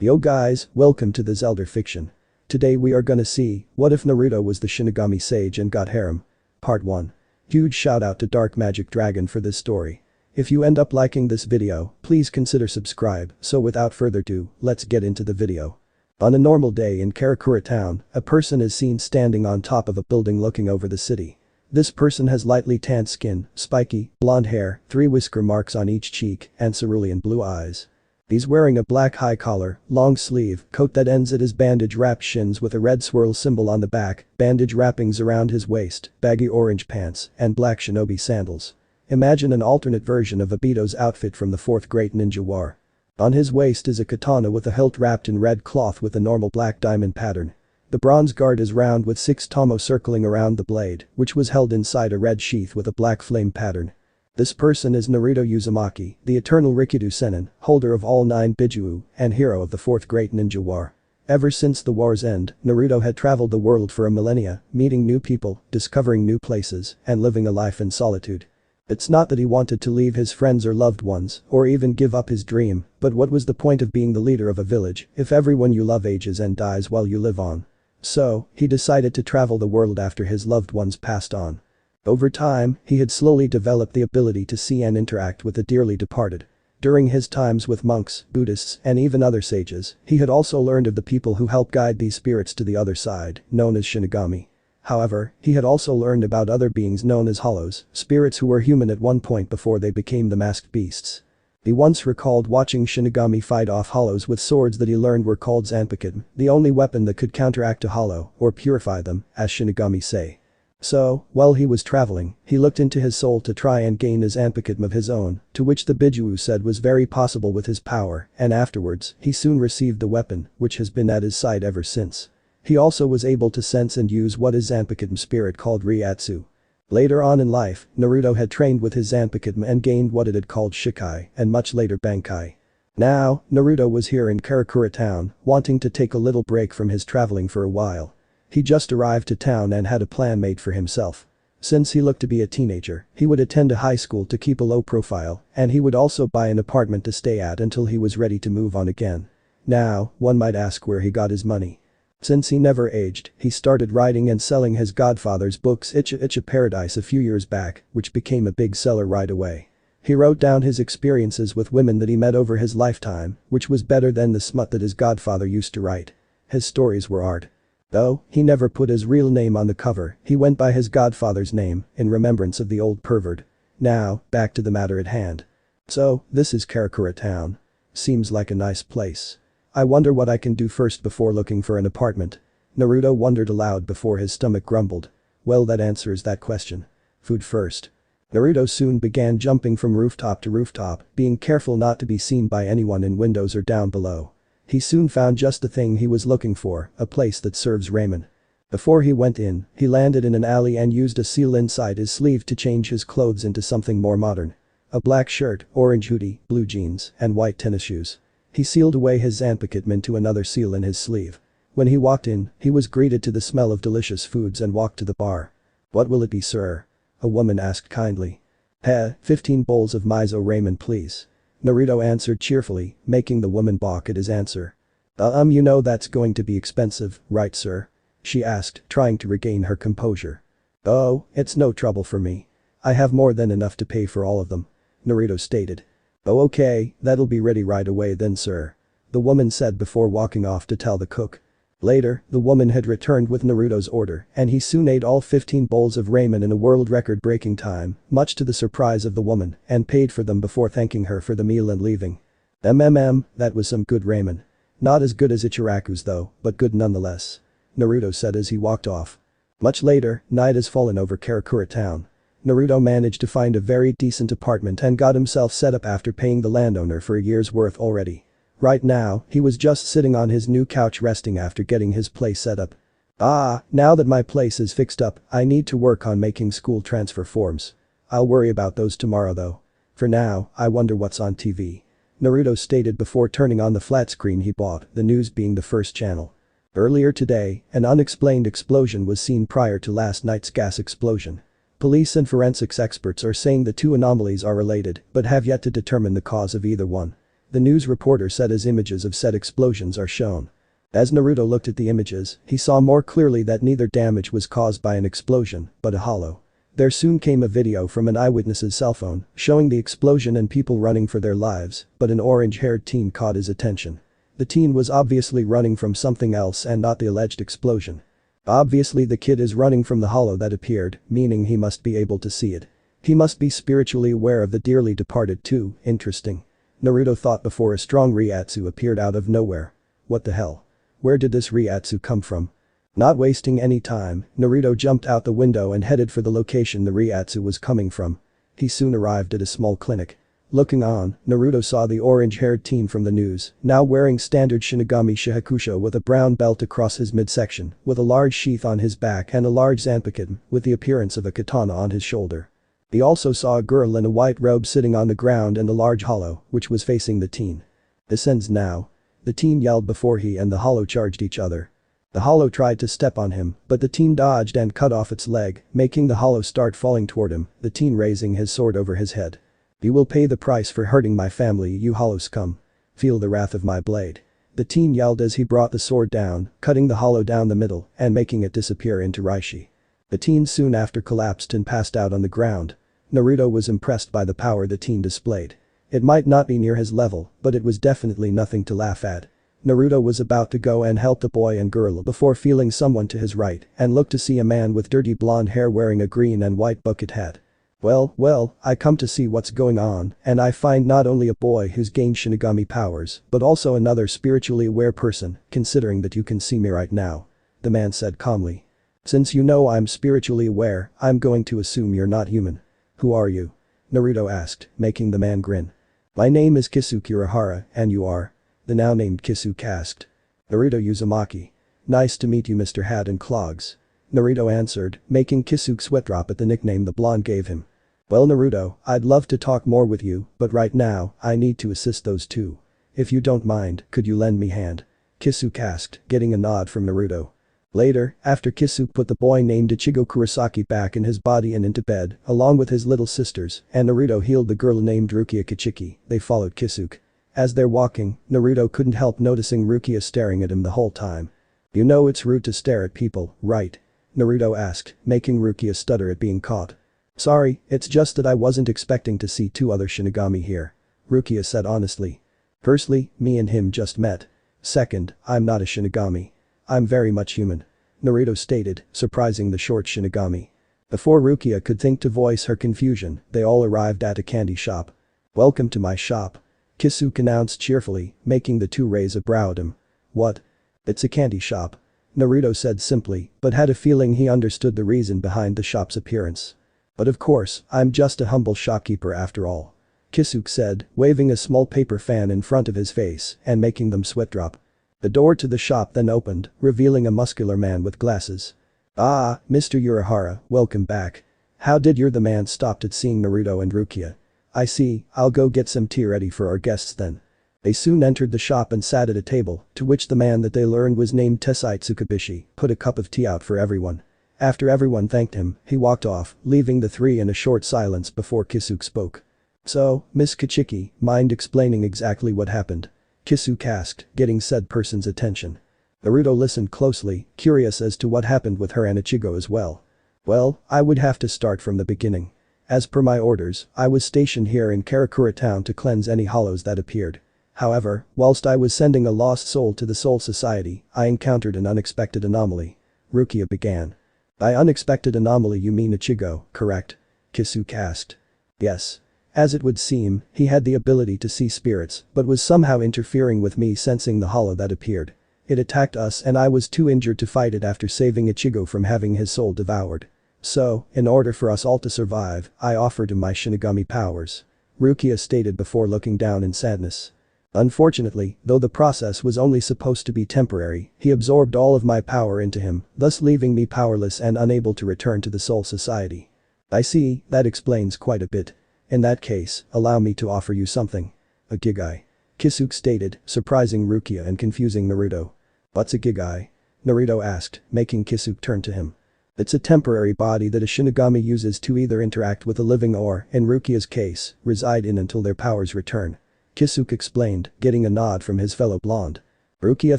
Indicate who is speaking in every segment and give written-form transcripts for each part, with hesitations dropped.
Speaker 1: Yo guys, welcome to the Zelda fiction. Today we are gonna see, what if Naruto was the Shinigami sage and got harem? Part 1. Huge shout out to Darkmagicdragon for this story. If you end up liking this video, please consider subscribe, so without further ado, let's get into the video. On a normal day in Karakura Town, a person is seen standing on top of a building looking over the city. This person has lightly tanned skin, spiky, blonde hair, 3 whisker marks on each cheek, and cerulean blue eyes. He's wearing a black high collar, long sleeve coat that ends at his bandage wrapped shins with a red swirl symbol on the back, bandage wrappings around his waist, baggy orange pants, and black shinobi sandals. Imagine an alternate version of Obito's outfit from the 4th Great Ninja War. On his waist is a katana with a hilt wrapped in red cloth with a normal black diamond pattern. The bronze guard is round with 6 tomo circling around the blade, which was held inside a red sheath with a black flame pattern. This person is Naruto Uzumaki, the eternal Rikidou Sennin, holder of all 9 Bijuu, and hero of the 4th Great Ninja War. Ever since the war's end, Naruto had traveled the world for a millennia, meeting new people, discovering new places, and living a life in solitude. It's not that he wanted to leave his friends or loved ones, or even give up his dream, but what was the point of being the leader of a village if everyone you love ages and dies while you live on? So, he decided to travel the world after his loved ones passed on. Over time, he had slowly developed the ability to see and interact with the dearly departed. During his times with monks, Buddhists, and even other sages, he had also learned of the people who help guide these spirits to the other side, known as Shinigami. However, he had also learned about other beings known as Hollows, spirits who were human at one point before they became the masked beasts. He once recalled watching Shinigami fight off Hollows with swords that he learned were called Zanpakuto, the only weapon that could counteract a Hollow, or purify them, as Shinigami say. So, while he was traveling, he looked into his soul to try and gain a Zanpakuto of his own, to which the Bijuu said was very possible with his power, and afterwards, he soon received the weapon, which has been at his side ever since. He also was able to sense and use what his Zanpakuto spirit called Ryatsu. Later on in life, Naruto had trained with his Zanpakuto and gained what it had called Shikai, and much later Bankai. Now, Naruto was here in Karakura Town, wanting to take a little break from his traveling for a while. He just arrived to town and had a plan made for himself. Since he looked to be a teenager, he would attend a high school to keep a low profile, and he would also buy an apartment to stay at until he was ready to move on again. Now, one might ask where he got his money. Since he never aged, he started writing and selling his godfather's books Uchiha Paradise a few years back, which became a big seller right away. He wrote down his experiences with women that he met over his lifetime, which was better than the smut that his godfather used to write. His stories were art. Though, he never put his real name on the cover, he went by his godfather's name, in remembrance of the old pervert. Now, back to the matter at hand. So, this is Karakura Town. Seems like a nice place. I wonder what I can do first before looking for an apartment. Naruto wondered aloud before his stomach grumbled. Well, that answers that question. Food first. Naruto soon began jumping from rooftop to rooftop, being careful not to be seen by anyone in windows or down below. He soon found just the thing he was looking for, a place that serves ramen. Before he went in, he landed in an alley and used a seal inside his sleeve to change his clothes into something more modern. A black shirt, orange hoodie, blue jeans, and white tennis shoes. He sealed away his Zanpakuto into another seal in his sleeve. When he walked in, he was greeted to the smell of delicious foods and walked to the bar. "What will it be, sir?" a woman asked kindly. 15 bowls of miso ramen please." Naruto answered cheerfully, making the woman balk at his answer. You know that's going to be expensive, right sir?" she asked, trying to regain her composure. "Oh, it's no trouble for me. I have more than enough to pay for all of them," Naruto stated. "Oh okay, that'll be ready right away then sir," the woman said before walking off to tell the cook. Later, the woman had returned with Naruto's order, and he soon ate all 15 bowls of ramen in a world record-breaking time, much to the surprise of the woman, and paid for them before thanking her for the meal and leaving. That was some good ramen. Not as good as Ichiraku's though, but good nonetheless," Naruto said as he walked off. Much later, night has fallen over Karakura Town. Naruto managed to find a very decent apartment and got himself set up after paying the landowner for a year's worth already. Right now, he was just sitting on his new couch resting after getting his place set up. Now that my place is fixed up, I need to work on making school transfer forms. I'll worry about those tomorrow though. For now, I wonder what's on TV. Naruto stated before turning on the flat screen he bought, the news being the first channel. Earlier today, an unexplained explosion was seen prior to last night's gas explosion. Police and forensics experts are saying the two anomalies are related, but have yet to determine the cause of either one. The news reporter said as images of said explosions are shown. As Naruto looked at the images, he saw more clearly that neither damage was caused by an explosion, but a hollow. There soon came a video from an eyewitness's cell phone, showing the explosion and people running for their lives, but an orange-haired teen caught his attention. The teen was obviously running from something else and not the alleged explosion. Obviously the kid is running from the hollow that appeared, meaning he must be able to see it. He must be spiritually aware of the dearly departed too, interesting. Naruto thought before a strong Reiatsu appeared out of nowhere. What the hell? Where did this Reiatsu come from? Not wasting any time, Naruto jumped out the window and headed for the location the Reiatsu was coming from. He soon arrived at a small clinic. Looking on, Naruto saw the orange-haired teen from the news, now wearing standard Shinigami shihakusho with a brown belt across his midsection, with a large sheath on his back and a large zanpakuto with the appearance of a katana on his shoulder. He also saw a girl in a white robe sitting on the ground in the large hollow, which was facing the teen. "This ends now." The teen yelled before he and the hollow charged each other. The hollow tried to step on him, but the teen dodged and cut off its leg, making the hollow start falling toward him, the teen raising his sword over his head. "You will pay the price for hurting my family, you hollow scum. Feel the wrath of my blade." The teen yelled as he brought the sword down, cutting the hollow down the middle and making it disappear into Reishi. The teen soon after collapsed and passed out on the ground. Naruto was impressed by the power the teen displayed. It might not be near his level, but it was definitely nothing to laugh at. Naruto was about to go and help the boy and girl before feeling someone to his right and looked to see a man with dirty blonde hair wearing a green and white bucket hat. Well, I come to see what's going on, and I find not only a boy who's gained Shinigami powers, but also another spiritually aware person, considering that you can see me right now," the man said calmly. "Since you know I'm spiritually aware, I'm going to assume you're not human. Who are you?" Naruto asked, making the man grin. "My name is Kisuke Urahara, and you are?" the now named Kisuke asked. "Naruto Uzumaki. Nice to meet you, Mr. Hat and Clogs," Naruto answered, making Kisuke sweat drop at the nickname the blonde gave him. "Well Naruto, I'd love to talk more with you, but right now, I need to assist those two. If you don't mind, could you lend me hand?" Kisuke asked, getting a nod from Naruto. Later, after Kisuke put the boy named Ichigo Kurosaki back in his body and into bed, along with his little sisters, and Naruto healed the girl named Rukia Kichiki, they followed Kisuke. As they're walking, Naruto couldn't help noticing Rukia staring at him the whole time. "You know it's rude to stare at people, right?" Naruto asked, making Rukia stutter at being caught. "Sorry, it's just that I wasn't expecting to see two other Shinigami here," Rukia said honestly. "Firstly, me and him just met. Second, I'm not a Shinigami. I'm very much human," Naruto stated, surprising the short Shinigami. Before Rukia could think to voice her confusion, they all arrived at a candy shop. "Welcome to my shop," Kisuke announced cheerfully, making the two raise a brow at him. "What? It's a candy shop," Naruto said simply, but had a feeling he understood the reason behind the shop's appearance. "But of course, I'm just a humble shopkeeper after all," Kisuke said, waving a small paper fan in front of his face and making them sweat drop. The door to the shop then opened, revealing a muscular man with glasses. "Ah, Mr. Urahara, welcome back. How did you?" The man stopped at seeing Naruto and Rukia. "I see, I'll go get some tea ready for our guests then." They soon entered the shop and sat at a table, to which the man that they learned was named Tessai Tsukabishi put a cup of tea out for everyone. After everyone thanked him, he walked off, leaving the three in a short silence before Kisuke spoke. "So, Miss Kichiki, mind explaining exactly what happened?" Kisuke asked, getting said person's attention. Naruto listened closely, curious as to what happened with her and Ichigo as well. "Well, I would have to start from the beginning. As per my orders, I was stationed here in Karakura Town to cleanse any hollows that appeared. However, whilst I was sending a lost soul to the Soul Society, I encountered an unexpected anomaly," Rukia began. "By unexpected anomaly you mean Ichigo, correct?" Kisuke asked. "Yes. As it would seem, he had the ability to see spirits, but was somehow interfering with me sensing the hollow that appeared. It attacked us and I was too injured to fight it after saving Ichigo from having his soul devoured. So, in order for us all to survive, I offered him my Shinigami powers," Rukia stated before looking down in sadness. "Unfortunately, though the process was only supposed to be temporary, he absorbed all of my power into him, thus leaving me powerless and unable to return to the Soul Society." "I see, that explains quite a bit. In that case, allow me to offer you something." "A gigai," Kisuke stated, surprising Rukia and confusing Naruto. "What's a gigai?" Naruto asked, making Kisuke turn to him. "It's a temporary body that a Shinigami uses to either interact with a living or, in Rukia's case, reside in until their powers return," Kisuke explained, getting a nod from his fellow blonde. Rukia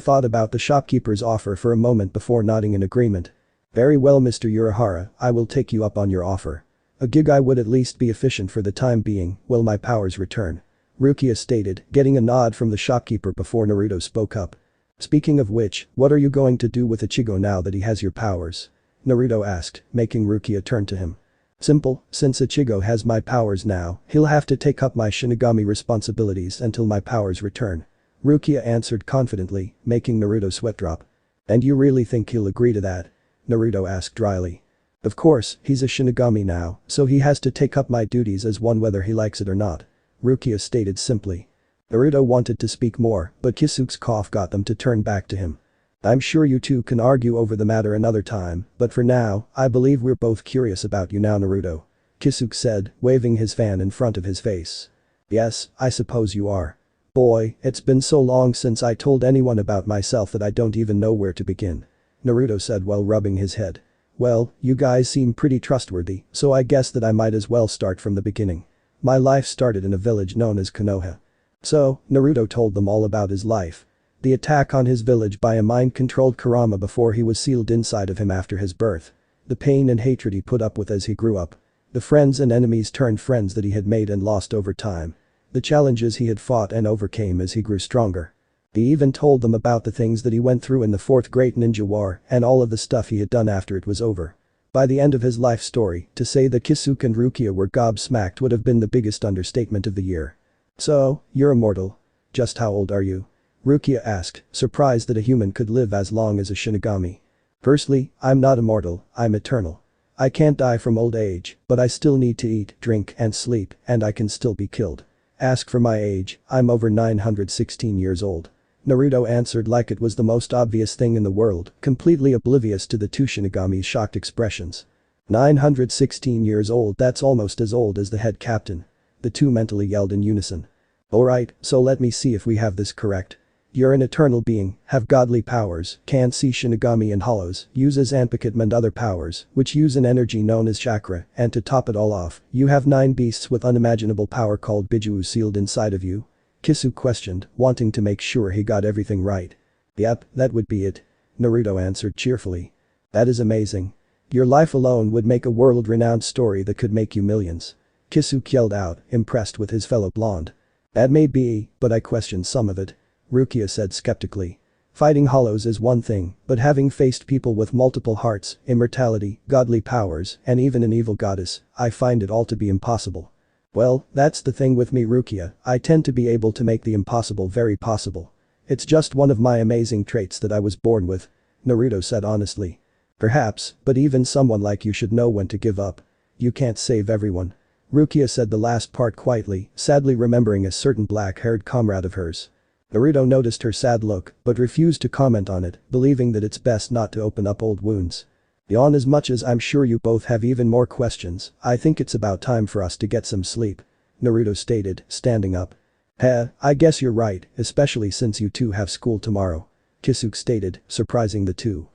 Speaker 1: thought about the shopkeeper's offer for a moment before nodding in agreement. Very well Mr. Urahara, I will take you up on your offer. A Gigai would at least be efficient for the time being, will my powers return. Rukia stated, getting a nod from the shopkeeper before Naruto spoke up. Speaking of which, what are you going to do with Ichigo now that he has your powers? Naruto asked, making Rukia turn to him. Simple, since Ichigo has my powers now, he'll have to take up my Shinigami responsibilities until my powers return. Rukia answered confidently, making Naruto sweat drop. And you really think he'll agree to that? Naruto asked dryly. Of course, he's a Shinigami now, so he has to take up my duties as one whether he likes it or not. Rukia stated simply. Naruto wanted to speak more, but Kisuke's cough got them to turn back to him. I'm sure you two can argue over the matter another time, but for now, I believe we're both curious about you now Naruto. Kisuke said, waving his fan in front of his face. Yes, I suppose you are. Boy, it's been so long since I told anyone about myself that I don't even know where to begin. Naruto said while rubbing his head. Well, you guys seem pretty trustworthy, so I guess that I might as well start from the beginning. My life started in a village known as Konoha. So, Naruto told them all about his life. The attack on his village by a mind-controlled kurama before he was sealed inside of him after his birth. The pain and hatred he put up with as he grew up. The friends and enemies turned friends that he had made and lost over time. The challenges he had fought and overcame as he grew stronger. He even told them about the things that he went through in the Fourth Great Ninja War and all of the stuff he had done after it was over. By the end of his life story, to say that Kisuke and Rukia were gobsmacked would have been the biggest understatement of the year. So, you're immortal. Just how old are you? Rukia asked, surprised that a human could live as long as a Shinigami. Firstly, I'm not immortal, I'm eternal. I can't die from old age, but I still need to eat, drink and sleep, and I can still be killed. Ask for my age, I'm over 916 years old. Naruto answered like it was the most obvious thing in the world, completely oblivious to the two Shinigami's shocked expressions. 916 years old, that's almost as old as the head captain. The two mentally yelled in unison. Alright, so let me see if we have this correct. You're an eternal being, have godly powers, can see Shinigami and Hollows, uses Anpakatma and other powers, which use an energy known as chakra, and to top it all off, you have 9 beasts with unimaginable power called Bijuu sealed inside of you? Kisuke questioned, wanting to make sure he got everything right. Yep, that would be it. Naruto answered cheerfully. That is amazing. Your life alone would make a world-renowned story that could make you millions. Kisuke yelled out, impressed with his fellow blonde. That may be, but I question some of it. Rukia said skeptically. Fighting Hollows is one thing, but having faced people with multiple hearts, immortality, godly powers, and even an evil goddess, I find it all to be impossible. Well, that's the thing with me Rukia, I tend to be able to make the impossible very possible. It's just one of my amazing traits that I was born with. Naruto said honestly. Perhaps, but even someone like you should know when to give up. You can't save everyone. Rukia said the last part quietly, sadly remembering a certain black-haired comrade of hers. Naruto noticed her sad look, but refused to comment on it, believing that it's best not to open up old wounds. Beyond as much as I'm sure you both have even more questions, I think it's about time for us to get some sleep. Naruto stated, standing up. I guess you're right, especially since you two have school tomorrow. Kisuke stated, surprising the two.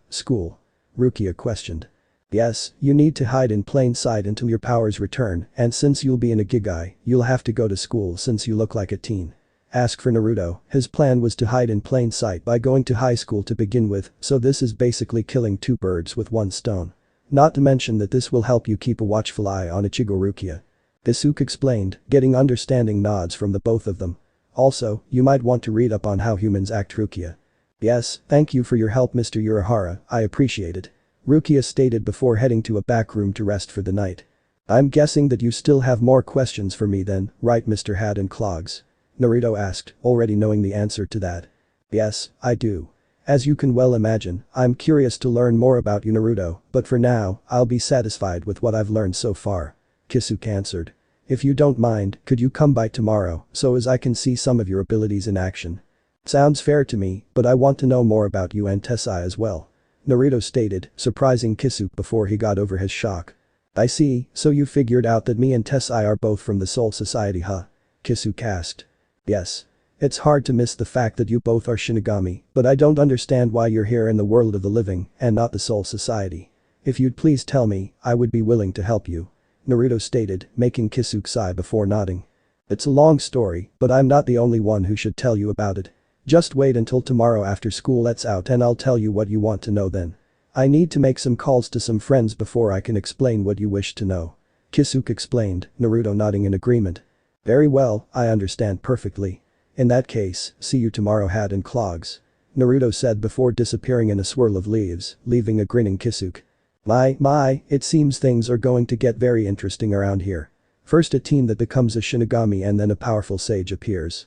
Speaker 1: School? Rukia questioned. Yes, you need to hide in plain sight until your powers return, and since you'll be in a Gigai, you'll have to go to school since you look like a teen. Ask for Naruto, his plan was to hide in plain sight by going to high school to begin with, so this is basically killing two birds with one stone. Not to mention that this will help you keep a watchful eye on Ichigo Rukia. Kisuke explained, getting understanding nods from the both of them. Also, you might want to read up on how humans act Rukia. Yes, thank you for your help Mr. Urahara, I appreciate it. Rukia stated before heading to a back room to rest for the night. I'm guessing that you still have more questions for me then, right Mr. Hat and Clogs? Naruto asked, already knowing the answer to that. Yes, I do. As you can well imagine, I'm curious to learn more about you Naruto, but for now, I'll be satisfied with what I've learned so far. Kisuke answered. If you don't mind, could you come by tomorrow, so as I can see some of your abilities in action? Sounds fair to me, but I want to know more about you and Tessai as well. Naruto stated, surprising Kisuke before he got over his shock. I see, so you figured out that me and Tessai are both from the Soul Society huh? Kisuke asked. Yes. It's hard to miss the fact that you both are Shinigami, but I don't understand why you're here in the world of the living and not the Soul Society. If you'd please tell me, I would be willing to help you. Naruto stated, making Kisuke sigh before nodding. It's a long story, but I'm not the only one who should tell you about it. Just wait until tomorrow after school lets out and I'll tell you what you want to know then. I need to make some calls to some friends before I can explain what you wish to know. Kisuke explained, Naruto nodding in agreement. Very well, I understand perfectly. In that case, see you tomorrow hat and clogs. Naruto said before disappearing in a swirl of leaves, leaving a grinning Kisuke. My, it seems things are going to get very interesting around here. First a teen that becomes a Shinigami and then a powerful sage appears.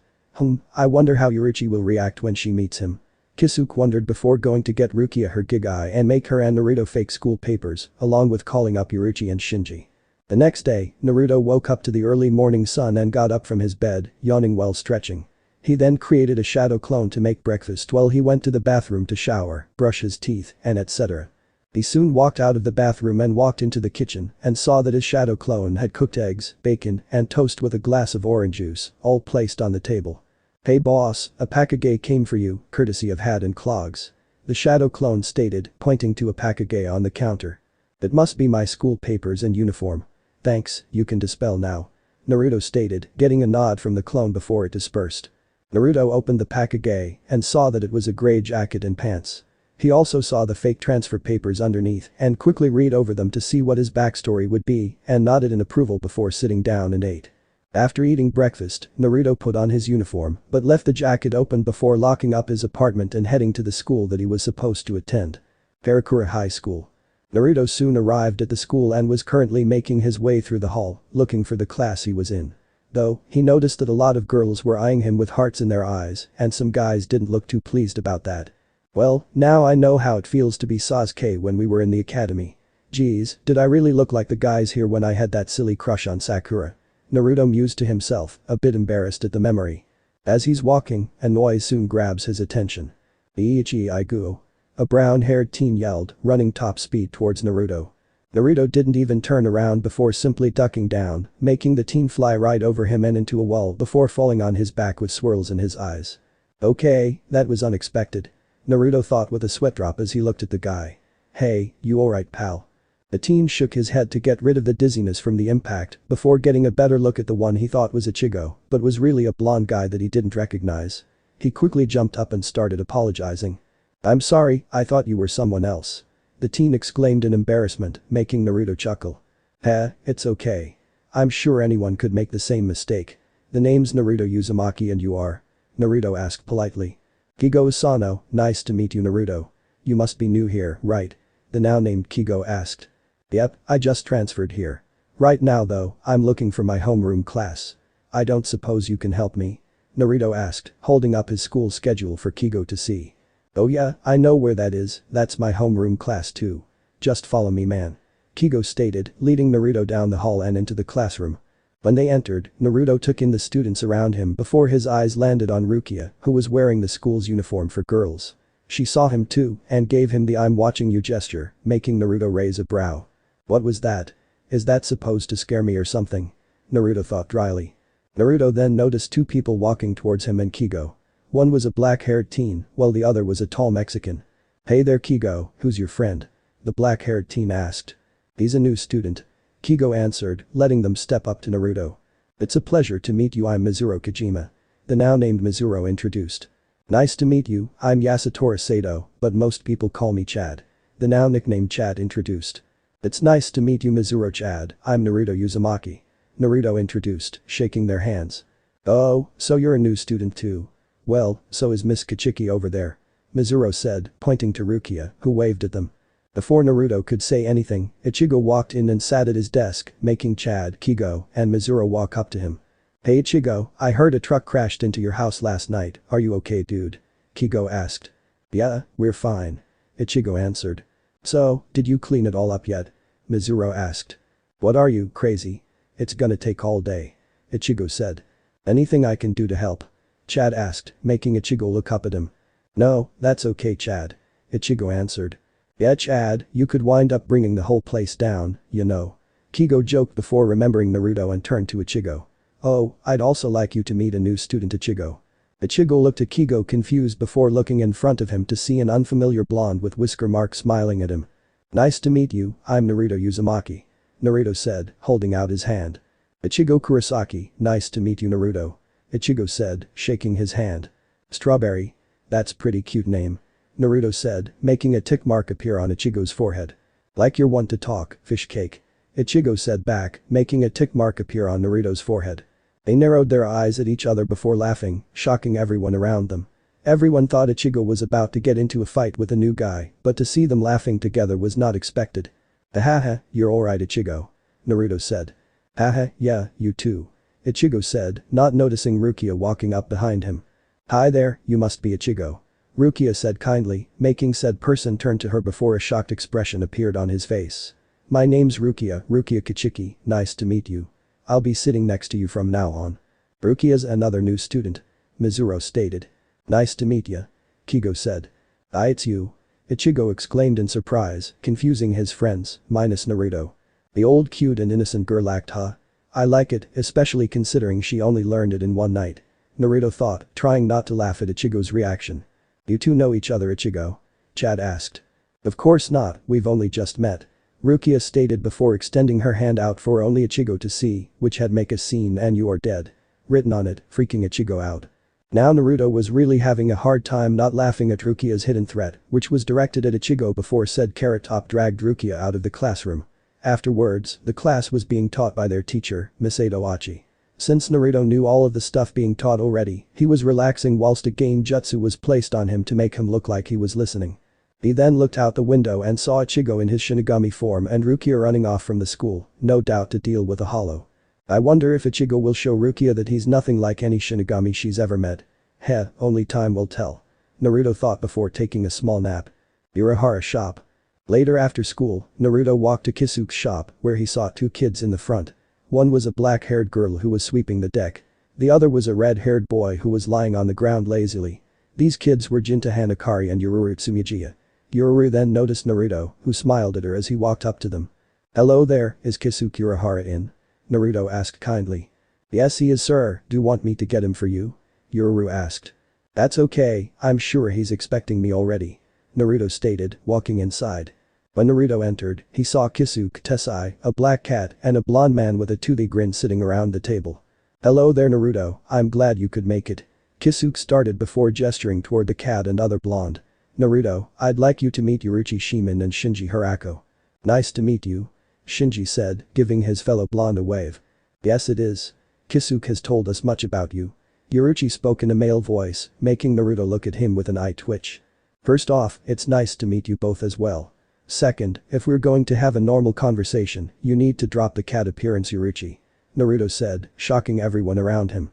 Speaker 1: I wonder how Itachi will react when she meets him. Kisuke wondered before going to get Rukia her Gigai and make her and Naruto fake school papers, along with calling up Itachi and Shinji. The next day, Naruto woke up to the early morning sun and got up from his bed, yawning while stretching. He then created a shadow clone to make breakfast while he went to the bathroom to shower, brush his teeth, and etc. He soon walked out of the bathroom and walked into the kitchen and saw that his shadow clone had cooked eggs, bacon, and toast with a glass of orange juice, all placed on the table. Hey boss, a Pakage came for you, courtesy of Hat and Clogs. The shadow clone stated, pointing to a Pakage on the counter. It must be my school papers and uniform. Thanks, you can dispel now. Naruto stated, getting a nod from the clone before it dispersed. Naruto opened the Pakage and saw that it was a gray jacket and pants. He also saw the fake transfer papers underneath and quickly read over them to see what his backstory would be and nodded in approval before sitting down and ate. After eating breakfast, Naruto put on his uniform but left the jacket open before locking up his apartment and heading to the school that he was supposed to attend. Karakura High School. Naruto soon arrived at the school and was currently making his way through the hall, looking for the class he was in. Though, he noticed that a lot of girls were eyeing him with hearts in their eyes and some guys didn't look too pleased about that. Well, now I know how it feels to be Sasuke when we were in the academy. Geez, did I really look like the guys here when I had that silly crush on Sakura? Naruto mused to himself, a bit embarrassed at the memory. As he's walking, a noise soon grabs his attention. Ichigo. A brown-haired teen yelled, running top speed towards Naruto. Naruto didn't even turn around before simply ducking down, making the teen fly right over him and into a wall before falling on his back with swirls in his eyes. Okay, that was unexpected. Naruto thought with a sweat drop as he looked at the guy. Hey, you alright pal? The teen shook his head to get rid of the dizziness from the impact before getting a better look at the one he thought was Ichigo, but was really a blonde guy that he didn't recognize. He quickly jumped up and started apologizing. I'm sorry, I thought you were someone else. The teen exclaimed in embarrassment, making Naruto chuckle. It's okay. I'm sure anyone could make the same mistake. The name's Naruto Uzumaki and you are? Naruto asked politely. Kigo Asano, nice to meet you Naruto. You must be new here, right? The now named Kigo asked. Yep, I just transferred here. Right now though, I'm looking for my homeroom class. I don't suppose you can help me? Naruto asked, holding up his school schedule for Kigo to see. Oh yeah, I know where that is, that's my homeroom class too. Just follow me man. Kigo stated, leading Naruto down the hall and into the classroom. When they entered, Naruto took in the students around him before his eyes landed on Rukia, who was wearing the school's uniform for girls. She saw him too and gave him the I'm watching you gesture, making Naruto raise a brow. What was that? Is that supposed to scare me or something? Naruto thought dryly. Naruto then noticed two people walking towards him and Kigo. One was a black-haired teen, while the other was a tall Mexican. Hey there Kigo, who's your friend? The black-haired teen asked. He's a new student. Kigo answered, letting them step up to Naruto. It's a pleasure to meet you, I'm Mizuru Kojima. The now named Mizuru introduced. Nice to meet you, I'm Yasutora Sato, but most people call me Chad. The now nicknamed Chad introduced. It's nice to meet you Mizuru Chad, I'm Naruto Uzumaki. Naruto introduced, shaking their hands. Oh, so you're a new student too. Well, so is Miss Kachiki over there. Mizuru said, pointing to Rukia, who waved at them. Before Naruto could say anything, Ichigo walked in and sat at his desk, making Chad, Kigo, and Mizuru walk up to him. Hey Ichigo, I heard a truck crashed into your house last night, are you okay dude? Kigo asked. Yeah, we're fine. Ichigo answered. So, did you clean it all up yet? Mizuru asked. What are you, crazy? It's gonna take all day. Ichigo said. Anything I can do to help? Chad asked, making Ichigo look up at him. No, that's okay Chad. Ichigo answered. Yeah Chad, you could wind up bringing the whole place down, you know. Kigo joked before remembering Naruto and turned to Ichigo. Oh, I'd also like you to meet a new student Ichigo. Ichigo looked at Kigo confused before looking in front of him to see an unfamiliar blonde with whisker mark smiling at him. Nice to meet you, I'm Naruto Uzumaki. Naruto said, holding out his hand. Ichigo Kurosaki, nice to meet you Naruto. Ichigo said, shaking his hand. Strawberry. That's pretty cute name. Naruto said, making a tick mark appear on Ichigo's forehead. Like you're one to talk, fish cake. Ichigo said back, making a tick mark appear on Naruto's forehead. They narrowed their eyes at each other before laughing, shocking everyone around them. Everyone thought Ichigo was about to get into a fight with a new guy, but to see them laughing together was not expected. Haha, you're alright Ichigo. Naruto said. Haha, yeah, you too. Ichigo said, not noticing Rukia walking up behind him. Hi there, you must be Ichigo. Rukia said kindly, making said person turn to her before a shocked expression appeared on his face. My name's Rukia Kichiki, nice to meet you. I'll be sitting next to you from now on. Rukia's another new student. Mizuru stated. Nice to meet ya. Kigo said. It's you. Ichigo exclaimed in surprise, confusing his friends, minus Naruto. The old cute and innocent girl act huh? I like it, especially considering she only learned it in one night. Naruto thought, trying not to laugh at Ichigo's reaction. You two know each other Ichigo? Chad asked. Of course not, we've only just met. Rukia stated before extending her hand out for only Ichigo to see, which had make a scene and you are dead. Written on it, freaking Ichigo out. Now Naruto was really having a hard time not laughing at Rukia's hidden threat, which was directed at Ichigo before said Carrot Top dragged Rukia out of the classroom. Afterwards, the class was being taught by their teacher, Miss Itachi. Since Naruto knew all of the stuff being taught already, he was relaxing whilst a gain jutsu was placed on him to make him look like he was listening. He then looked out the window and saw Ichigo in his Shinigami form and Rukia running off from the school, no doubt to deal with a hollow. I wonder if Ichigo will show Rukia that he's nothing like any Shinigami she's ever met. Heh, only time will tell. Naruto thought before taking a small nap. Urahara shop. Later after school, Naruto walked to Kisuke's shop where he saw two kids in the front. One was a black-haired girl who was sweeping the deck. The other was a red-haired boy who was lying on the ground lazily. These kids were Jinta Hanakari and Ururu Tsumijiya. Ururu then noticed Naruto, who smiled at her as he walked up to them. Hello there, is Kisuke Urahara in? Naruto asked kindly. Yes he is sir, do you want me to get him for you? Ururu asked. That's okay, I'm sure he's expecting me already. Naruto stated, walking inside. When Naruto entered, he saw Kisuke Tessai, a black cat, and a blonde man with a toothy grin sitting around the table. Hello there Naruto, I'm glad you could make it. Kisuke started before gesturing toward the cat and other blonde. Naruto, I'd like you to meet Uruchi Shimin and Shinji Hirako. Nice to meet you. Shinji said, giving his fellow blonde a wave. Yes it is. Kisuke has told us much about you. Uruchi spoke in a male voice, making Naruto look at him with an eye twitch. First off, it's nice to meet you both as well. Second, if we're going to have a normal conversation, you need to drop the cat appearance Uruchi. Naruto said, shocking everyone around him.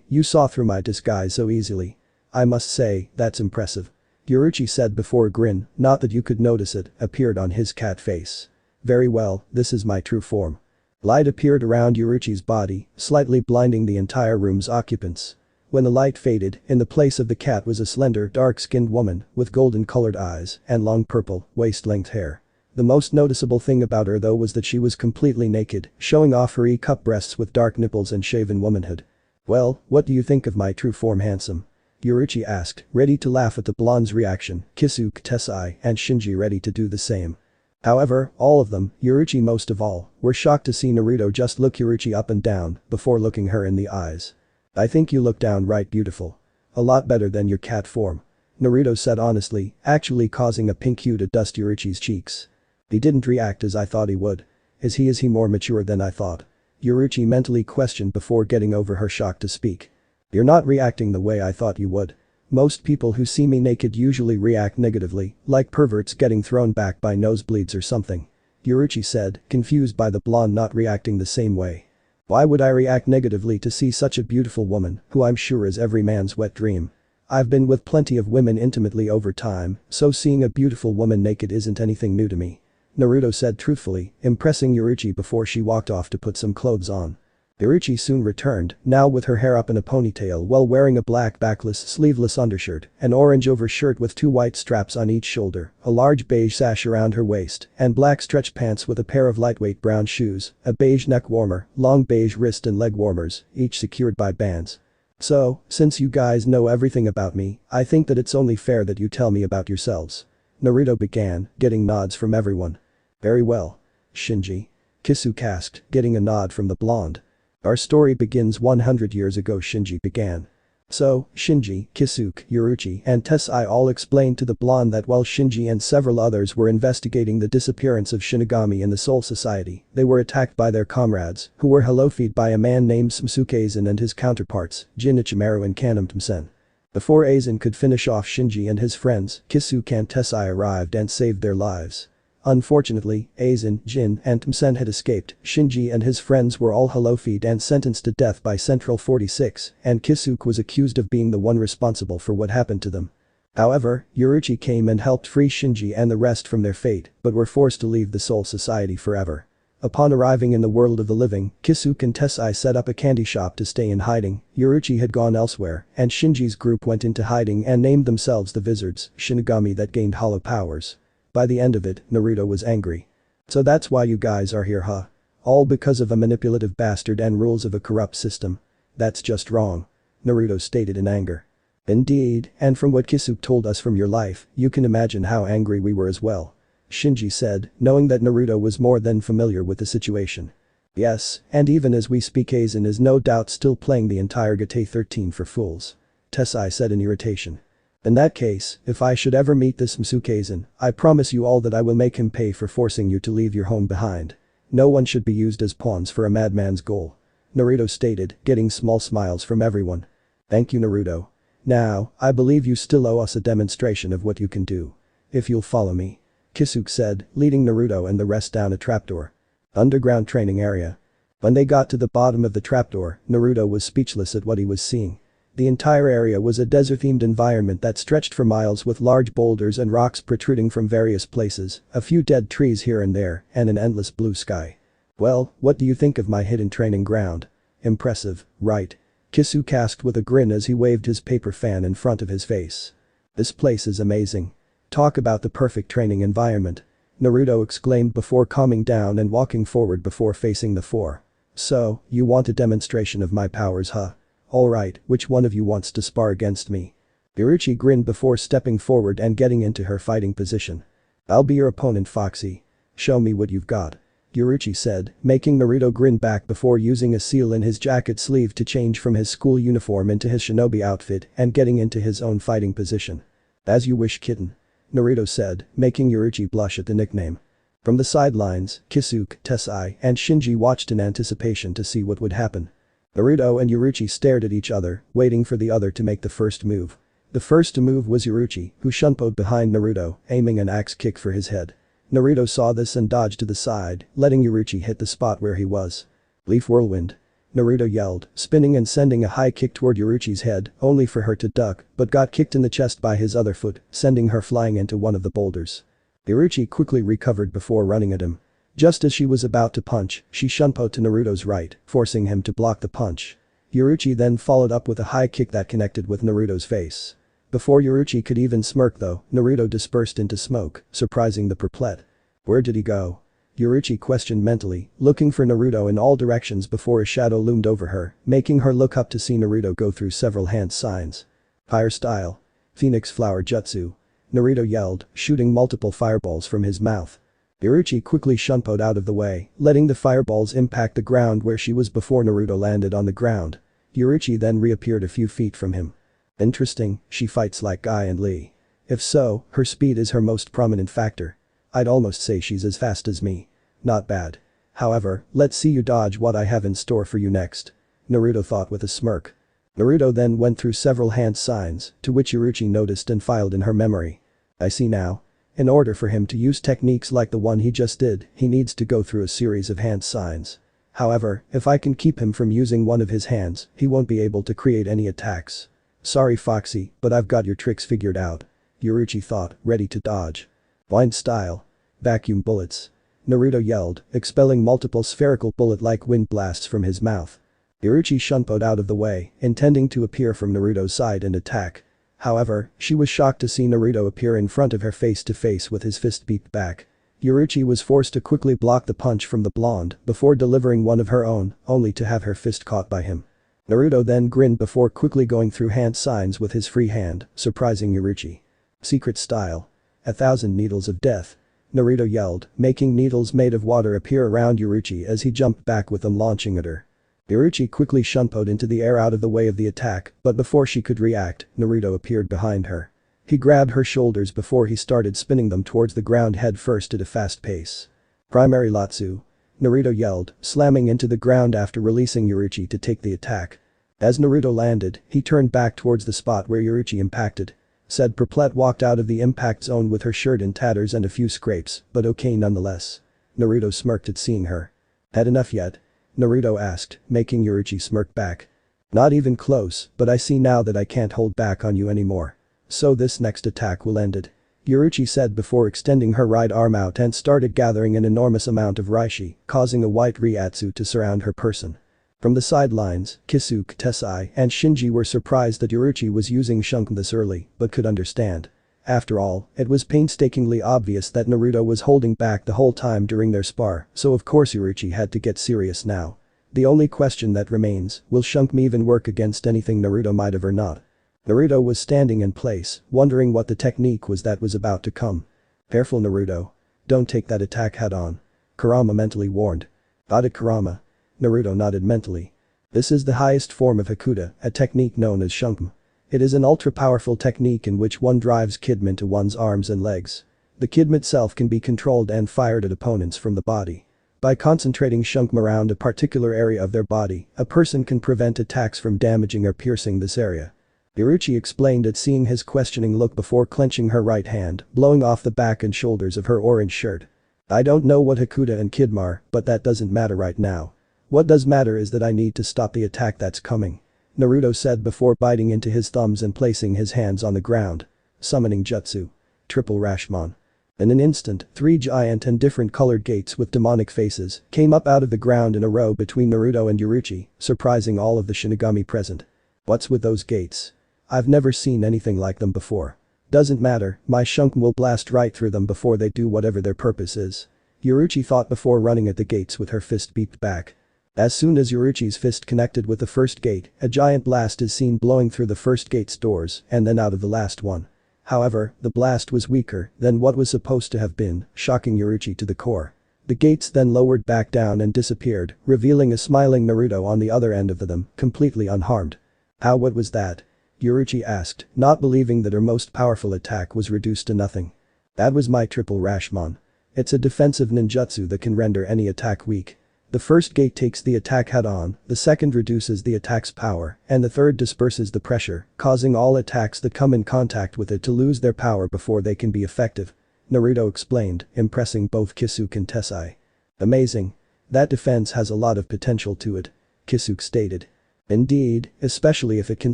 Speaker 1: You saw through my disguise so easily. I must say, that's impressive. Uruchi said before a grin, not that you could notice it, appeared on his cat face. Very well, this is my true form. Light appeared around Uruchi's body, slightly blinding the entire room's occupants. When the light faded, in the place of the cat was a slender, dark-skinned woman with golden-colored eyes and long purple, waist-length hair. The most noticeable thing about her though was that she was completely naked, showing off her E-cup breasts with dark nipples and shaven womanhood. Well, what do you think of my true form handsome? Uruchi asked, ready to laugh at the blonde's reaction, Kisuke Tessai and Shinji ready to do the same. However, all of them, Uruchi most of all, were shocked to see Naruto just look Uruchi up and down before looking her in the eyes. I think you look downright beautiful. A lot better than your cat form. Naruto said honestly, actually causing a pink hue to dust Uruchi's cheeks. He didn't react as I thought he would. Is he more mature than I thought? Uruchi mentally questioned before getting over her shock to speak. You're not reacting the way I thought you would. Most people who see me naked usually react negatively, like perverts getting thrown back by nosebleeds or something. Uruchi said, confused by the blonde not reacting the same way. Why would I react negatively to see such a beautiful woman, who I'm sure is every man's wet dream? I've been with plenty of women intimately over time, so seeing a beautiful woman naked isn't anything new to me. Naruto said truthfully, impressing Uruchi before she walked off to put some clothes on. Uruchi soon returned, now with her hair up in a ponytail while wearing a black backless sleeveless undershirt, an orange overshirt with two white straps on each shoulder, a large beige sash around her waist, and black stretch pants with a pair of lightweight brown shoes, a beige neck warmer, long beige wrist and leg warmers, each secured by bands. So, since you guys know everything about me, I think that it's only fair that you tell me about yourselves. Naruto began, getting nods from everyone. Very well. Shinji. Kisuke asked, getting a nod from the blonde. Our story begins 100 years ago. Shinji began. So, Shinji, Kisuke, Yuruchi and Tessai all explained to the blonde that while Shinji and several others were investigating the disappearance of Shinigami in the Soul Society, they were attacked by their comrades, who were hello-feed by a man named Sasuke and his counterparts, Jin Ichimaru and Kanem Tmsen. Before Aizen could finish off Shinji and his friends, Kisuke and Tessai arrived and saved their lives. Unfortunately, Aizen, Jin, and Tmsen had escaped. Shinji and his friends were all hello-feed and sentenced to death by Central 46, and Kisuke was accused of being the one responsible for what happened to them. However, Yuruchi came and helped free Shinji and the rest from their fate, but were forced to leave the Soul Society forever. Upon arriving in the world of the living, Kisuke and Tessai set up a candy shop to stay in hiding. Yuruchi had gone elsewhere, and Shinji's group went into hiding and named themselves the Wizards, Shinigami that gained hollow powers. By the end of it, Naruto was angry. So that's why you guys are here, huh? All because of a manipulative bastard and rules of a corrupt system. That's just wrong. Naruto stated in anger. Indeed, and from what Kisuke told us from your life, you can imagine how angry we were as well. Shinji said, knowing that Naruto was more than familiar with the situation. Yes, and even as we speak Aizen is no doubt still playing the entire Gate 13 for fools. Tessai said in irritation. In that case, if I should ever meet this Msuke-san, I promise you all that I will make him pay for forcing you to leave your home behind. No one should be used as pawns for a madman's goal. Naruto stated, getting small smiles from everyone. Thank you, Naruto. Now, I believe you still owe us a demonstration of what you can do. If you'll follow me. Kisuke said, leading Naruto and the rest down a trapdoor. Underground training area. When they got to the bottom of the trapdoor, Naruto was speechless at what he was seeing. The entire area was a desert-themed environment that stretched for miles with large boulders and rocks protruding from various places, a few dead trees here and there, and an endless blue sky. Well, what do you think of my hidden training ground? Impressive, right? Kisuke asked with a grin as he waved his paper fan in front of his face. This place is amazing. Talk about the perfect training environment. Naruto exclaimed before calming down and walking forward before facing the four. So, you want a demonstration of my powers, huh? Alright, which one of you wants to spar against me? Yuruchi grinned before stepping forward and getting into her fighting position. I'll be your opponent, Foxy. Show me what you've got. Yuruchi said, making Naruto grin back before using a seal in his jacket sleeve to change from his school uniform into his shinobi outfit and getting into his own fighting position. As you wish, kitten. Naruto said, making Yuruchi blush at the nickname. From the sidelines, Kisuke, Tessai, and Shinji watched in anticipation to see what would happen. Naruto and Yuruchi stared at each other, waiting for the other to make the first move. The first to move was Yuruchi, who shunpoed behind Naruto, aiming an axe kick for his head. Naruto saw this and dodged to the side, letting Yuruchi hit the spot where he was. Leaf whirlwind. Naruto yelled, spinning and sending a high kick toward Yuruchi's head, only for her to duck, but got kicked in the chest by his other foot, sending her flying into one of the boulders. Yuruchi quickly recovered before running at him. Just as she was about to punch, she shunpoed to Naruto's right, forcing him to block the punch. Yuruchi then followed up with a high kick that connected with Naruto's face. Before Yuruchi could even smirk though, Naruto dispersed into smoke, surprising the perplexed. Where did he go? Yuruchi questioned mentally, looking for Naruto in all directions before a shadow loomed over her, making her look up to see Naruto go through several hand signs. Fire style. Phoenix flower jutsu. Naruto yelled, shooting multiple fireballs from his mouth. Yuruchi quickly shunpoed out of the way, letting the fireballs impact the ground where she was before Naruto landed on the ground. Yuruchi then reappeared a few feet from him. Interesting, she fights like Guy and Lee. If so, her speed is her most prominent factor. I'd almost say she's as fast as me. Not bad. However, let's see you dodge what I have in store for you next. Naruto thought with a smirk. Naruto then went through several hand signs, to which Yuruchi noticed and filed in her memory. I see now. In order for him to use techniques like the one he just did, he needs to go through a series of hand signs. However, if I can keep him from using one of his hands, he won't be able to create any attacks. Sorry Foxy, but I've got your tricks figured out. Yuruchi thought, ready to dodge. Blind style. Vacuum bullets. Naruto yelled, expelling multiple spherical bullet-like wind blasts from his mouth. Yuruchi shunpoed out of the way, intending to appear from Naruto's side and attack. However, she was shocked to see Naruto appear in front of her face to face with his fist beat back. Yuruchi was forced to quickly block the punch from the blonde before delivering one of her own, only to have her fist caught by him. Naruto then grinned before quickly going through hand signs with his free hand, surprising Yuruchi. Secret style. 1,000 needles of death. Naruto yelled, making needles made of water appear around Yuruchi as he jumped back with them launching at her. Itachi quickly shunpoed into the air out of the way of the attack, but before she could react, Naruto appeared behind her. He grabbed her shoulders before he started spinning them towards the ground head first at a fast pace. Primary Latsu. Naruto yelled, slamming into the ground after releasing Itachi to take the attack. As Naruto landed, he turned back towards the spot where Itachi impacted. Said Perplet walked out of the impact zone with her shirt in tatters and a few scrapes, but okay nonetheless. Naruto smirked at seeing her. Had enough yet? Naruto asked, making Itachi smirk back. Not even close, but I see now that I can't hold back on you anymore. So this next attack will end it. Itachi said before extending her right arm out and started gathering an enormous amount of reishi, causing a white Ryatsu to surround her person. From the sidelines, Kisuke, Tessai, and Shinji were surprised that Itachi was using Shunken this early, but could understand. After all, it was painstakingly obvious that Naruto was holding back the whole time during their spar, so of course Itachi had to get serious now. The only question that remains, will Shunken even work against anything Naruto might have or not? Naruto was standing in place, wondering what the technique was that was about to come. Careful Naruto. Don't take that attack head on. Kurama mentally warned. Got it Kurama. Naruto nodded mentally. This is the highest form of Hakuda, a technique known as Shunken. It is an ultra-powerful technique in which one drives Kidman into one's arms and legs. The Kidman itself can be controlled and fired at opponents from the body. By concentrating Shunken around a particular area of their body, a person can prevent attacks from damaging or piercing this area. Itachi explained at seeing his questioning look before clenching her right hand, blowing off the back and shoulders of her orange shirt. I don't know what Hakuda and Kidman are, but that doesn't matter right now. What does matter is that I need to stop the attack that's coming. Naruto said before biting into his thumbs and placing his hands on the ground. Summoning Jutsu. Triple Rashomon. In an instant, 3 giant and different colored gates with demonic faces came up out of the ground in a row between Naruto and Itachi, surprising all of the Shinigami present. What's with those gates? I've never seen anything like them before. Doesn't matter, my Shunken will blast right through them before they do whatever their purpose is. Itachi thought before running at the gates with her fist beeped back. As soon as Itachi's fist connected with the first gate, a giant blast is seen blowing through the first gate's doors and then out of the last one. However, the blast was weaker than what was supposed to have been, shocking Itachi to the core. The gates then lowered back down and disappeared, revealing a smiling Naruto on the other end of them, completely unharmed. What was that? Itachi asked, not believing that her most powerful attack was reduced to nothing. That was my triple Rashomon. It's a defensive ninjutsu that can render any attack weak. The first gate takes the attack head-on, the second reduces the attack's power, and the third disperses the pressure, causing all attacks that come in contact with it to lose their power before they can be effective. Naruto explained, impressing both Kisuke and Tessai. Amazing. That defense has a lot of potential to it. Kisuke stated. Indeed, especially if it can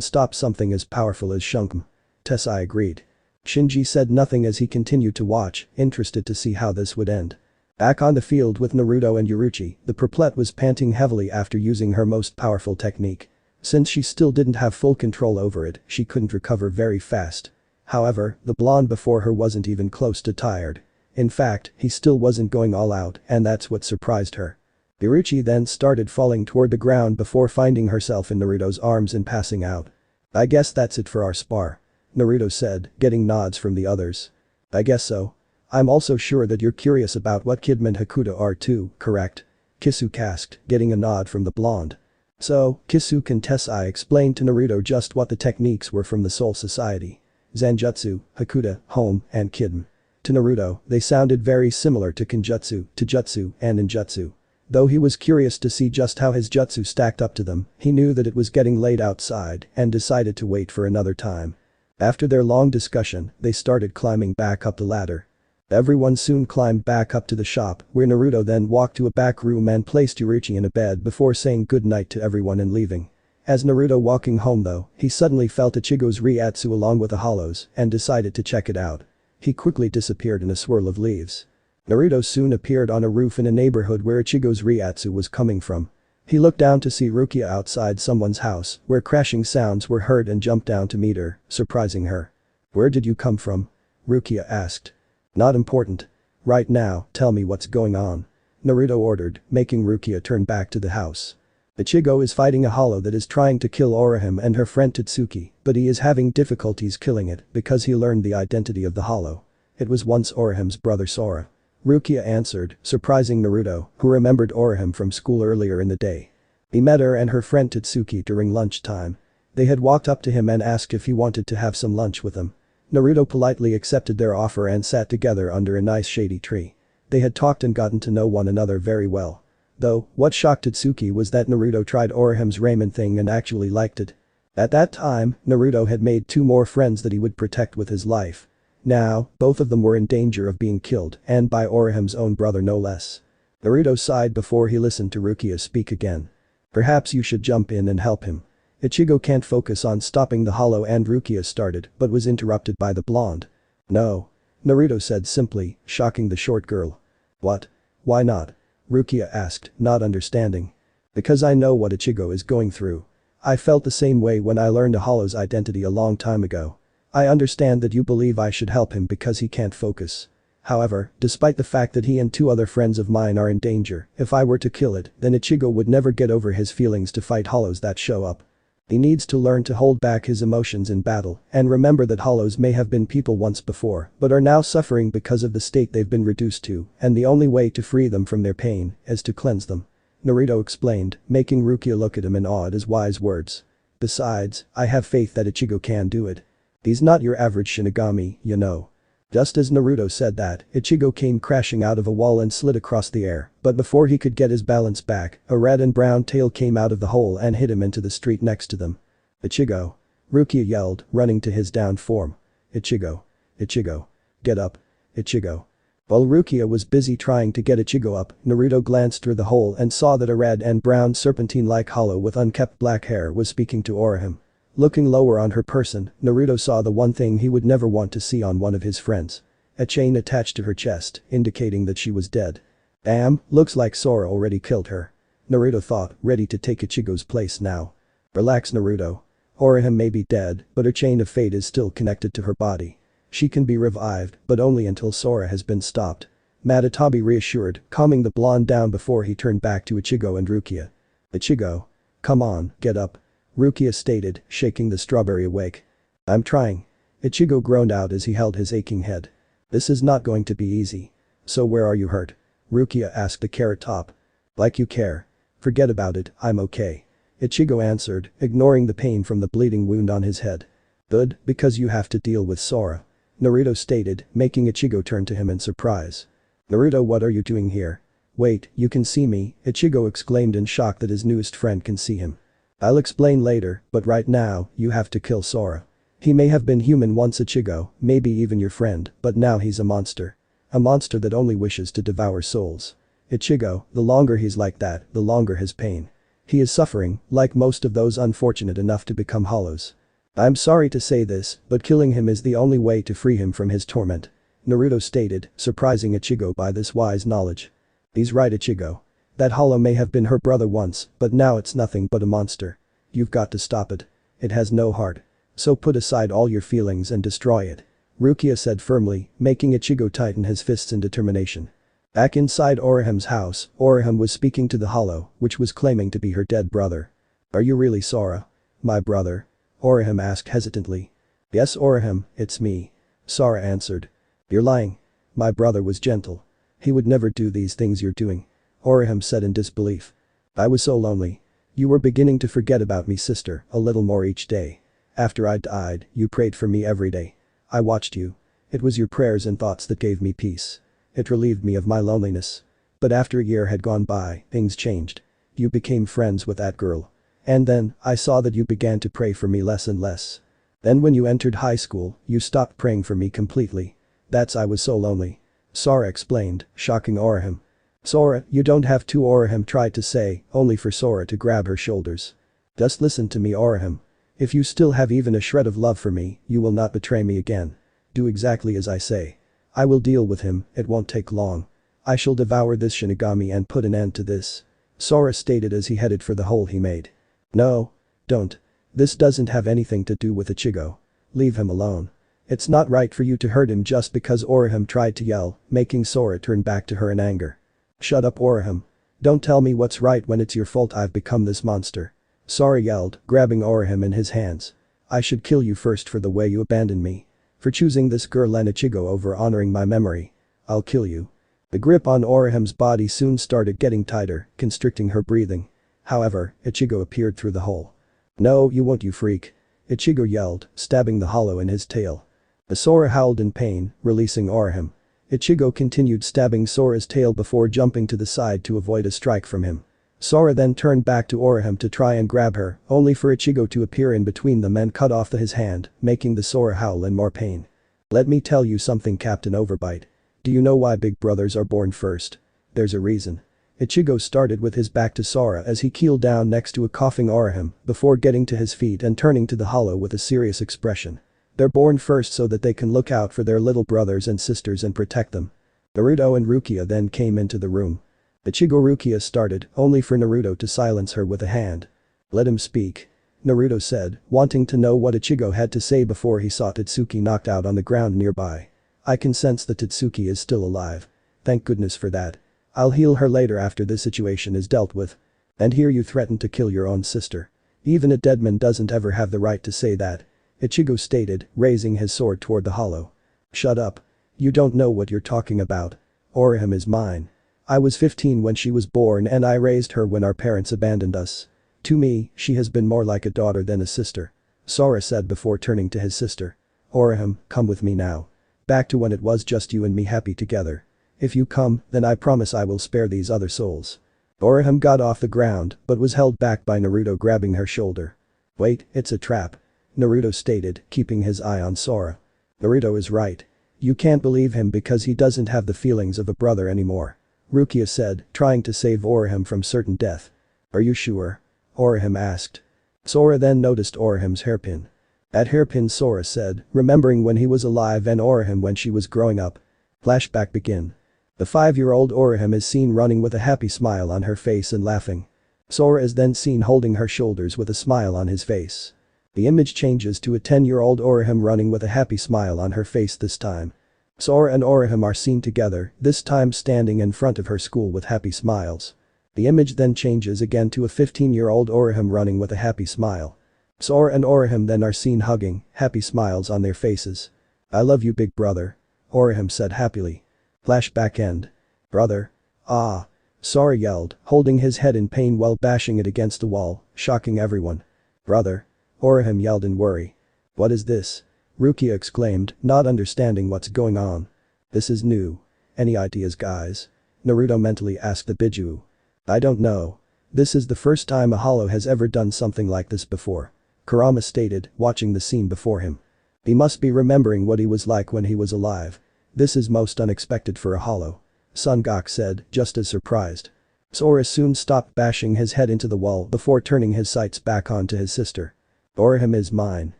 Speaker 1: stop something as powerful as Shunken. Tessai agreed. Shinji said nothing as he continued to watch, interested to see how this would end. Back on the field with Naruto and Itachi, the Perplet was panting heavily after using her most powerful technique. Since she still didn't have full control over it, she couldn't recover very fast. However, the blonde before her wasn't even close to tired. In fact, he still wasn't going all out, and that's what surprised her. Itachi then started falling toward the ground before finding herself in Naruto's arms and passing out. I guess that's it for our spar. Naruto said, getting nods from the others. I guess so. I'm also sure that you're curious about what Kidman and Hakuda are too, correct? Kisuke asked, getting a nod from the blonde. So, Kisuke and Tessai explained to Naruto just what the techniques were from the Soul Society. Zanjutsu, Hakuda, Home, and Kidman. To Naruto, they sounded very similar to Kenjutsu, Taijutsu, and Ninjutsu. Though he was curious to see just how his jutsu stacked up to them, he knew that it was getting late outside and decided to wait for another time. After their long discussion, they started climbing back up the ladder. Everyone soon climbed back up to the shop, where Naruto then walked to a back room and placed Itachi in a bed before saying goodnight to everyone and leaving. As Naruto walking home though, he suddenly felt Ichigo's Ryatsu along with the hollows and decided to check it out. He quickly disappeared in a swirl of leaves. Naruto soon appeared on a roof in a neighborhood where Ichigo's Ryatsu was coming from. He looked down to see Rukia outside someone's house, where crashing sounds were heard and jumped down to meet her, surprising her. Where did you come from? Rukia asked. Not important. Right now, tell me what's going on. Naruto ordered, making Rukia turn back to the house. Ichigo is fighting a hollow that is trying to kill Orihime and her friend Tatsuki, but he is having difficulties killing it because he learned the identity of the hollow. It was once Orihime's brother Sora. Rukia answered, surprising Naruto, who remembered Orihime from school earlier in the day. He met her and her friend Tatsuki during lunchtime. They had walked up to him and asked if he wanted to have some lunch with them. Naruto politely accepted their offer and sat together under a nice shady tree. They had talked and gotten to know one another very well. Though, what shocked Tatsuki was that Naruto tried Orihim's ramen thing and actually liked it. At that time, Naruto had made 2 more friends that he would protect with his life. Now, both of them were in danger of being killed, and by Orihim's own brother no less. Naruto sighed before he listened to Rukia speak again. Perhaps you should jump in and help him. Ichigo can't focus on stopping the hollow and Rukia started but was interrupted by the blonde. No. Naruto said simply, shocking the short girl. What? Why not? Rukia asked, not understanding. Because I know what Ichigo is going through. I felt the same way when I learned a hollow's identity a long time ago. I understand that you believe I should help him because he can't focus. However, despite the fact that he and 2 other friends of mine are in danger, if I were to kill it, then Ichigo would never get over his feelings to fight hollows that show up. He needs to learn to hold back his emotions in battle and remember that hollows may have been people once before but are now suffering because of the state they've been reduced to, and the only way to free them from their pain is to cleanse them. Naruto explained, making Rukia look at him in awe at his wise words. Besides, I have faith that Ichigo can do it. He's not your average Shinigami, you know. Just as Naruto said that, Ichigo came crashing out of a wall and slid across the air, but before he could get his balance back, a red and brown tail came out of the hole and hit him into the street next to them. Ichigo! Rukia yelled, running to his downed form. Ichigo! Ichigo! Get up! Ichigo! While Rukia was busy trying to get Ichigo up, Naruto glanced through the hole and saw that a red and brown serpentine-like hollow with unkempt black hair was speaking to Orihim. Looking lower on her person, Naruto saw the one thing he would never want to see on one of his friends. A chain attached to her chest, indicating that she was dead. Damn, looks like Sora already killed her. Naruto thought, ready to take Ichigo's place now. Relax, Naruto. Orihim may be dead, but her chain of fate is still connected to her body. She can be revived, but only until Sora has been stopped. Matatabi reassured, calming the blonde down before he turned back to Ichigo and Rukia. Ichigo. Come on, get up. Rukia stated, shaking the strawberry awake. I'm trying. Ichigo groaned out as he held his aching head. This is not going to be easy. So where are you hurt? Rukia asked the Carrot Top. Like you care. Forget about it, I'm okay. Ichigo answered, ignoring the pain from the bleeding wound on his head. Good, because you have to deal with Sora. Naruto stated, making Ichigo turn to him in surprise. Naruto, what are you doing here? Wait, you can see me, Ichigo exclaimed in shock that his newest friend can see him. I'll explain later, but right now, you have to kill Sora. He may have been human once, Ichigo, maybe even your friend, but now he's a monster. A monster that only wishes to devour souls. Ichigo, the longer he's like that, the longer his pain. He is suffering, like most of those unfortunate enough to become hollows. I'm sorry to say this, but killing him is the only way to free him from his torment. Naruto stated, surprising Ichigo by this wise knowledge. He's right, Ichigo. That hollow may have been her brother once, but now it's nothing but a monster. You've got to stop it. It has no heart. So put aside all your feelings and destroy it. Rukia said firmly, making Ichigo tighten his fists in determination. Back inside Orihim's house, Orihim was speaking to the hollow, which was claiming to be her dead brother. Are you really Sora? My brother? Orihim asked hesitantly. Yes, Orihim, it's me. Sora answered. You're lying. My brother was gentle. He would never do these things you're doing. Orihim said in disbelief. I was so lonely. You were beginning to forget about me, sister, a little more each day. After I died, you prayed for me every day. I watched you. It was your prayers and thoughts that gave me peace. It relieved me of my loneliness. But after a year had gone by, things changed. You became friends with that girl. And then, I saw that you began to pray for me less and less. Then when you entered high school, you stopped praying for me completely. That's I was so lonely. Sora explained, shocking Orihim. Sora, you don't have to, Orihim tried to say, only for Sora to grab her shoulders. Just listen to me, Orihim. If you still have even a shred of love for me, you will not betray me again. Do exactly as I say. I will deal with him, it won't take long. I shall devour this Shinigami and put an end to this. Sora stated as he headed for the hole he made. No. Don't. This doesn't have anything to do with Ichigo. Leave him alone. It's not right for you to hurt him just because Orihim tried to yell, making Sora turn back to her in anger. Shut up, Orihim. Don't tell me what's right when it's your fault I've become this monster. Sora yelled, grabbing Orihim in his hands. I should kill you first for the way you abandoned me. For choosing this girl and Ichigo over honoring my memory. I'll kill you. The grip on Orihim's body soon started getting tighter, constricting her breathing. However, Ichigo appeared through the hole. "No, you won't, you freak," Ichigo yelled, stabbing the hollow in his tail. Sora howled in pain, releasing Orihime. Ichigo continued stabbing Sora's tail before jumping to the side to avoid a strike from him. Sora then turned back to Orihime to try and grab her, only for Ichigo to appear in between them and cut off his hand, making the Sora howl in more pain. "Let me tell you something, Captain Overbite. Do you know why big brothers are born first? There's a reason." Ichigo started with his back to Sora as he keeled down next to a coughing Orihime before getting to his feet and turning to the hollow with a serious expression. "They're born first so that they can look out for their little brothers and sisters and protect them." Naruto and Rukia then came into the room. Ichigo Rukia started, only for Naruto to silence her with a hand. "Let him speak," Naruto said, wanting to know what Ichigo had to say before he saw Tatsuki knocked out on the ground nearby. "I can sense that Tatsuki is still alive. Thank goodness for that. I'll heal her later after this situation is dealt with. And here you threaten to kill your own sister. Even a dead man doesn't ever have the right to say that," Ichigo stated, raising his sword toward the hollow. "Shut up. You don't know what you're talking about. Orihime is mine. I was 15 when she was born and I raised her when our parents abandoned us. To me, she has been more like a daughter than a sister," Sora said before turning to his sister. "Orihime, come with me now. Back to when it was just you and me happy together. If you come, then I promise I will spare these other souls." Orihime got off the ground but was held back by Naruto grabbing her shoulder. "Wait, it's a trap," Naruto stated, keeping his eye on Sora. "Naruto is right. You can't believe him because he doesn't have the feelings of a brother anymore," Rukia said, trying to save Orihime from certain death. "Are you sure?" Orihime asked. Sora then noticed Orihime's hairpin. "That hairpin," Sora said, remembering when he was alive and Orihime when she was growing up. Flashback begin. The 5-year-old Orihime is seen running with a happy smile on her face and laughing. Sora is then seen holding her shoulders with a smile on his face. The image changes to a 10-year-old Orihime running with a happy smile on her face this time. Sora and Orihime are seen together, this time standing in front of her school with happy smiles. The image then changes again to a 15-year-old Orihime running with a happy smile. Sora and Orihime then are seen hugging, happy smiles on their faces. "I love you, big brother," Orihime said happily. Flashback end. "Brother. Ah," Sora yelled, holding his head in pain while bashing it against the wall, shocking everyone. "Brother," Orihime yelled in worry. "What is this?" Rukia exclaimed, not understanding what's going on. "This is new. Any ideas, guys?" Naruto mentally asked the Biju. "I don't know. This is the first time a hollow has ever done something like this before," Kurama stated, watching the scene before him. "He must be remembering what he was like when he was alive. This is most unexpected for a hollow," Son Goku said, just as surprised. Sora soon stopped bashing his head into the wall before turning his sights back onto his sister. "Orihime is mine,"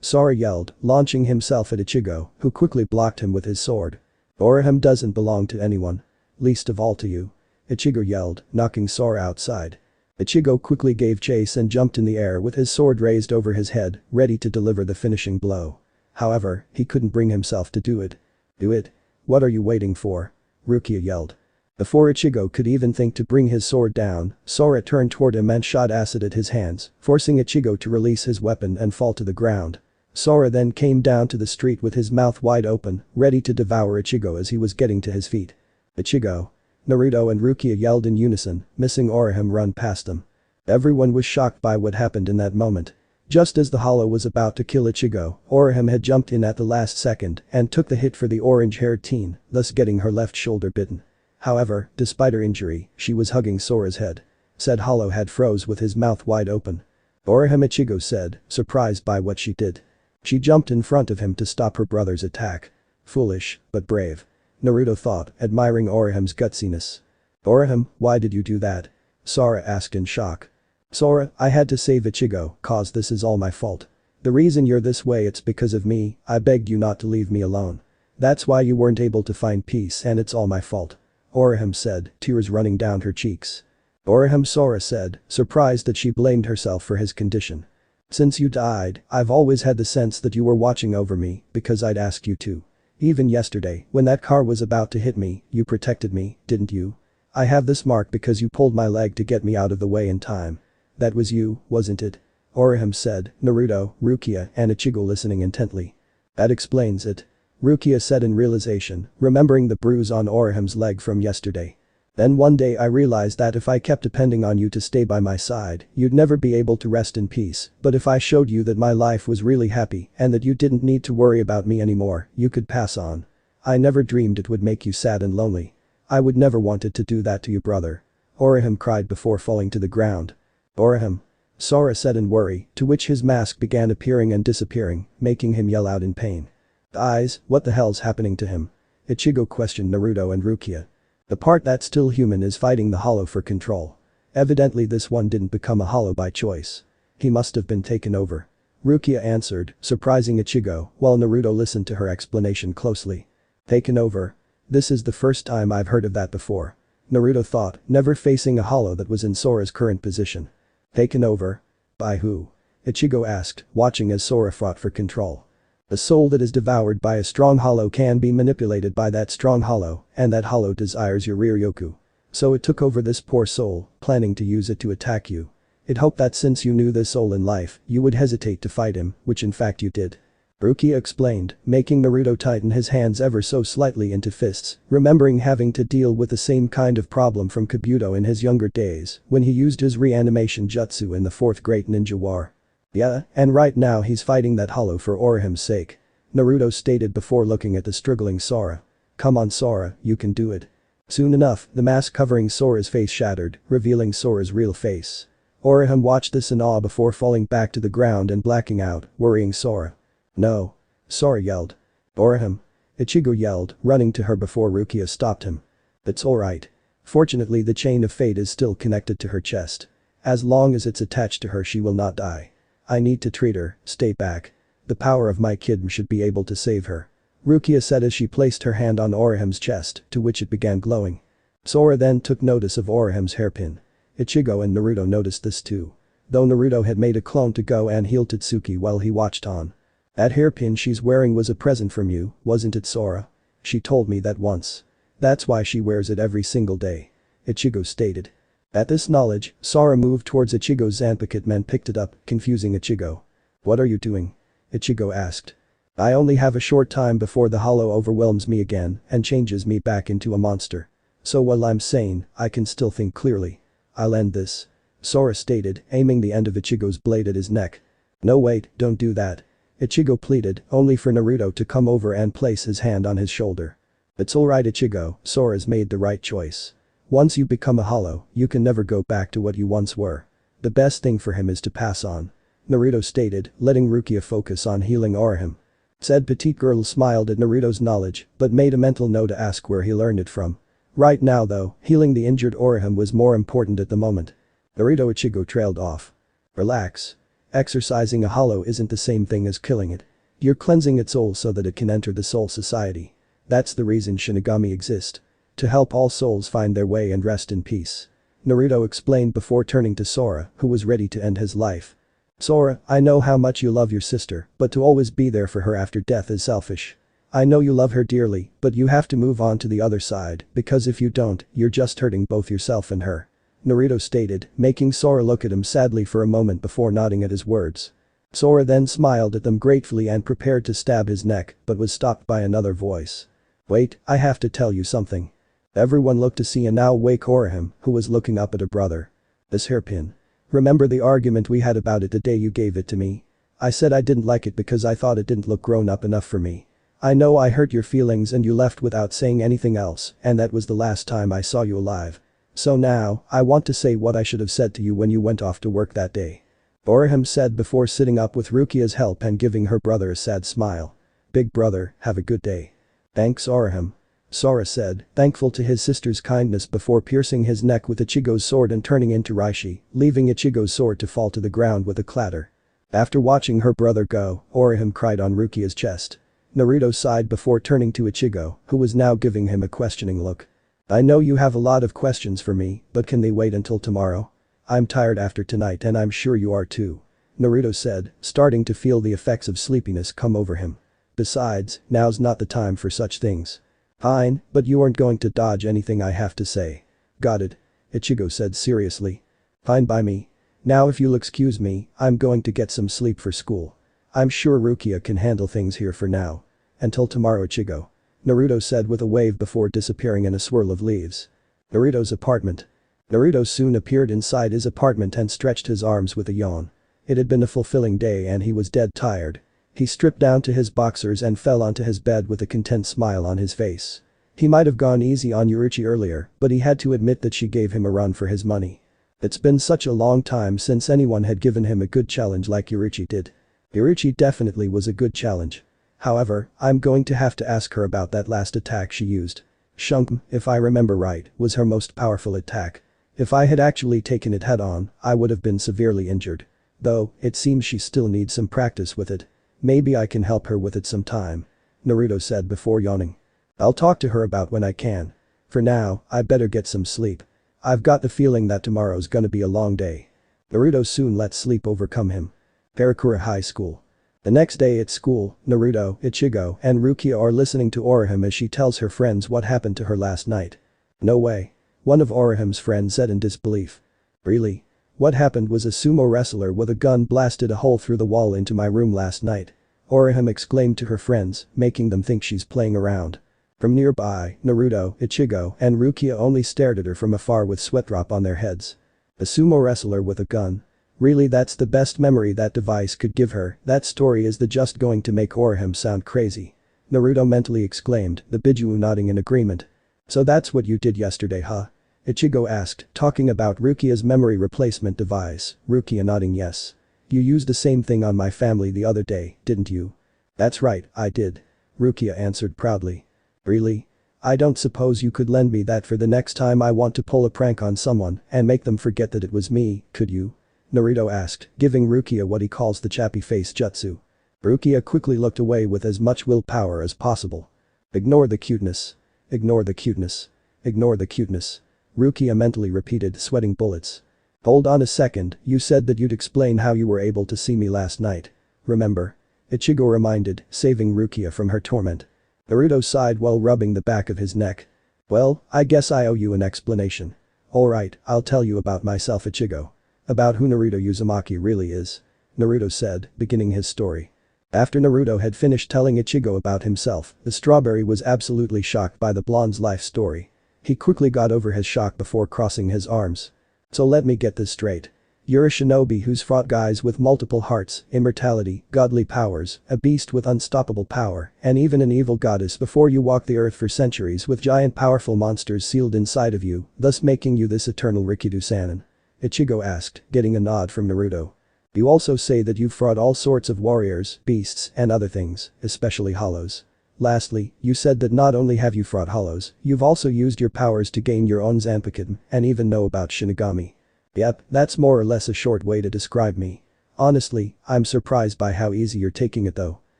Speaker 1: Sora yelled, launching himself at Ichigo, who quickly blocked him with his sword. "Orihime doesn't belong to anyone. Least of all to you," Ichigo yelled, knocking Sora outside. Ichigo quickly gave chase and jumped in the air with his sword raised over his head, ready to deliver the finishing blow. However, he couldn't bring himself to do it. "Do it. What are you waiting for?" Rukia yelled. Before Ichigo could even think to bring his sword down, Sora turned toward him and shot acid at his hands, forcing Ichigo to release his weapon and fall to the ground. Sora then came down to the street with his mouth wide open, ready to devour Ichigo as he was getting to his feet. "Ichigo!" Naruto and Rukia yelled in unison, missing Orihime run past them. Everyone was shocked by what happened in that moment. Just as the hollow was about to kill Ichigo, Orihime had jumped in at the last second and took the hit for the orange-haired teen, thus getting her left shoulder bitten. However, despite her injury, she was hugging Sora's head. Said hollow had froze with his mouth wide open. "Orihime," Ichigo said, surprised by what she did. She jumped in front of him to stop her brother's attack. Foolish, but brave, Naruto thought, admiring Orihime's gutsiness. "Orihime, why did you do that?" Sora asked in shock. "Sora, I had to save Ichigo, cause this is all my fault. The reason you're this way, it's because of me. I begged you not to leave me alone. That's why you weren't able to find peace and it's all my fault," Orihime said, tears running down her cheeks. "Orihime," Sora said, surprised that she blamed herself for his condition. "Since you died, I've always had the sense that you were watching over me because I'd ask you to. Even yesterday, when that car was about to hit me, you protected me, didn't you? I have this mark because you pulled my leg to get me out of the way in time. That was you, wasn't it?" Orihime said, Naruto, Rukia and Ichigo listening intently. "That explains it," Rukia said in realization, remembering the bruise on Orihime's leg from yesterday. Then one day I realized that if I kept depending on you to stay by my side, you'd never be able to rest in peace, but if I showed you that my life was really happy and that you didn't need to worry about me anymore, you could pass on. I never dreamed it would make you sad and lonely. I would never wanted to do that to you, brother. Orihime cried before falling to the ground. Orihime. Sora said in worry, to which his mask began appearing and disappearing, making him yell out in pain. Eyes, what the hell's happening to him? Ichigo questioned Naruto and Rukia. The part that's still human is fighting the hollow for control. Evidently this one didn't become a hollow by choice. He must have been taken over. Rukia answered, surprising Ichigo, while Naruto listened to her explanation closely. Taken over? This is the first time I've heard of that before. Naruto thought, never facing a hollow that was in Sora's current position. Taken over? By who? Ichigo asked, watching as Sora fought for control. A soul that is devoured by a strong hollow can be manipulated by that strong hollow, and that hollow desires your Ryoku. So it took over this poor soul, planning to use it to attack you. It hoped that since you knew this soul in life, you would hesitate to fight him, which in fact you did. Rukia explained, making Naruto tighten his hands ever so slightly into fists, remembering having to deal with the same kind of problem from Kabuto in his younger days when he used his reanimation jutsu in the 4th Great Ninja War. Yeah, and right now he's fighting that hollow for Orihime's sake. Naruto stated before looking at the struggling Sora. Come on Sora, you can do it. Soon enough, the mask covering Sora's face shattered, revealing Sora's real face. Orihime watched this in awe before falling back to the ground and blacking out, worrying Sora. No. Sora yelled. Orihime. Ichigo yelled, running to her before Rukia stopped him. It's alright. Fortunately the chain of fate is still connected to her chest. As long as it's attached to her she will not die. I need to treat her, stay back. The power of my kid should be able to save her. Rukia said as she placed her hand on Orihime's chest, to which it began glowing. Sora then took notice of Orihime's hairpin. Ichigo and Naruto noticed this too. Though Naruto had made a clone to go and heal Totsuki while he watched on. That hairpin she's wearing was a present from you, wasn't it Sora? She told me that once. That's why she wears it every single day. Ichigo stated. At this knowledge, Sora moved towards Ichigo's Zanpakuto and picked it up, confusing Ichigo. What are you doing? Ichigo asked. I only have a short time before the hollow overwhelms me again and changes me back into a monster. So while I'm sane, I can still think clearly. I'll end this. Sora stated, aiming the end of Ichigo's blade at his neck. No wait, don't do that. Ichigo pleaded, only for Naruto to come over and place his hand on his shoulder. It's alright Ichigo, Sora's made the right choice. Once you become a hollow, you can never go back to what you once were. The best thing for him is to pass on. Naruto stated, letting Rukia focus on healing Orihime. Said petite girl smiled at Naruto's knowledge, but made a mental note to ask where he learned it from. Right now though, healing the injured Orihime was more important at the moment. Naruto Ichigo trailed off. Relax. Exercising a hollow isn't the same thing as killing it. You're cleansing its soul so that it can enter the soul society. That's the reason Shinigami exist. To help all souls find their way and rest in peace. Naruto explained before turning to Sora, who was ready to end his life. Sora, I know how much you love your sister, but to always be there for her after death is selfish. I know you love her dearly, but you have to move on to the other side, because if you don't, you're just hurting both yourself and her. Naruto stated, making Sora look at him sadly for a moment before nodding at his words. Sora then smiled at them gratefully and prepared to stab his neck, but was stopped by another voice. Wait, I have to tell you something. Everyone looked to see a now awake Orihime, who was looking up at her brother. This hairpin. Remember the argument we had about it the day you gave it to me? I said I didn't like it because I thought it didn't look grown up enough for me. I know I hurt your feelings and you left without saying anything else, and that was the last time I saw you alive. So now, I want to say what I should have said to you when you went off to work that day. Orihime said before sitting up with Rukia's help and giving her brother a sad smile. Big brother, have a good day. Thanks Orihime. Sora said, thankful to his sister's kindness before piercing his neck with Ichigo's sword and turning into Raishi, leaving Ichigo's sword to fall to the ground with a clatter. After watching her brother go, Orihime cried on Rukia's chest. Naruto sighed before turning to Ichigo, who was now giving him a questioning look. I know you have a lot of questions for me, but can they wait until tomorrow? I'm tired after tonight and I'm sure you are too. Naruto said, starting to feel the effects of sleepiness come over him. Besides, now's not the time for such things. Fine, but you aren't going to dodge anything I have to say. Got it. Ichigo said seriously. Fine by me. Now if you'll excuse me, I'm going to get some sleep for school. I'm sure Rukia can handle things here for now. Until tomorrow Ichigo. Naruto said with a wave before disappearing in a swirl of leaves. Naruto's apartment. Naruto soon appeared inside his apartment and stretched his arms with a yawn. It had been a fulfilling day and he was dead tired. He stripped down to his boxers and fell onto his bed with a content smile on his face. He might have gone easy on Itachi earlier, but he had to admit that she gave him a run for his money. It's been such a long time since anyone had given him a good challenge like Itachi did. Itachi definitely was a good challenge. However, I'm going to have to ask her about that last attack she used. Shunkum, if I remember right, was her most powerful attack. If I had actually taken it head-on, I would have been severely injured. Though, it seems she still needs some practice with it. Maybe I can help her with it sometime. Naruto said before yawning. I'll talk to her about when I can. For now, I better get some sleep. I've got the feeling that tomorrow's gonna be a long day. Naruto soon let sleep overcome him. Karakura High School. The next day at school, Naruto, Ichigo, and Rukia are listening to Orihime as she tells her friends what happened to her last night. No way. One of Orihime's friends said in disbelief. Really? What happened was a sumo wrestler with a gun blasted a hole through the wall into my room last night. Orihime exclaimed to her friends, making them think she's playing around. From nearby, Naruto, Ichigo, and Rukia only stared at her from afar with sweat drop on their heads. A sumo wrestler with a gun? Really, that's the best memory that device could give her. That story is just going to make Orihime sound crazy. Naruto mentally exclaimed, the Biju nodding in agreement. So that's what you did yesterday, huh? Ichigo asked, talking about Rukia's memory replacement device. Rukia nodding yes. You used the same thing on my family the other day, didn't you? That's right, I did. Rukia answered proudly. Really? I don't suppose you could lend me that for the next time I want to pull a prank on someone and make them forget that it was me, could you? Naruto asked, giving Rukia what he calls the chappy face jutsu. Rukia quickly looked away with as much willpower as possible. Ignore the cuteness. Ignore the cuteness. Ignore the cuteness. Rukia mentally repeated, sweating bullets. Hold on a second, you said that you'd explain how you were able to see me last night. Remember? Ichigo reminded, saving Rukia from her torment. Naruto sighed while rubbing the back of his neck. Well, I guess I owe you an explanation. Alright, I'll tell you about myself, Ichigo. About who Naruto Uzumaki really is. Naruto said, beginning his story. After Naruto had finished telling Ichigo about himself, the strawberry was absolutely shocked by the blonde's life story. He quickly got over his shock before crossing his arms. So let me get this straight. You're a shinobi who's fought guys with multiple hearts, immortality, godly powers, a beast with unstoppable power, and even an evil goddess before you walked the earth for centuries with giant powerful monsters sealed inside of you, thus making you this eternal Rikido-sanin. Ichigo asked, getting a nod from Naruto. You also say that you've fought all sorts of warriors, beasts, and other things, especially hollows. Lastly, you said that not only have you fought hollows, you've also used your powers to gain your own Zanpakuto and even know about Shinigami. Yep, that's more or less a short way to describe me. Honestly, I'm surprised by how easy you're taking it though.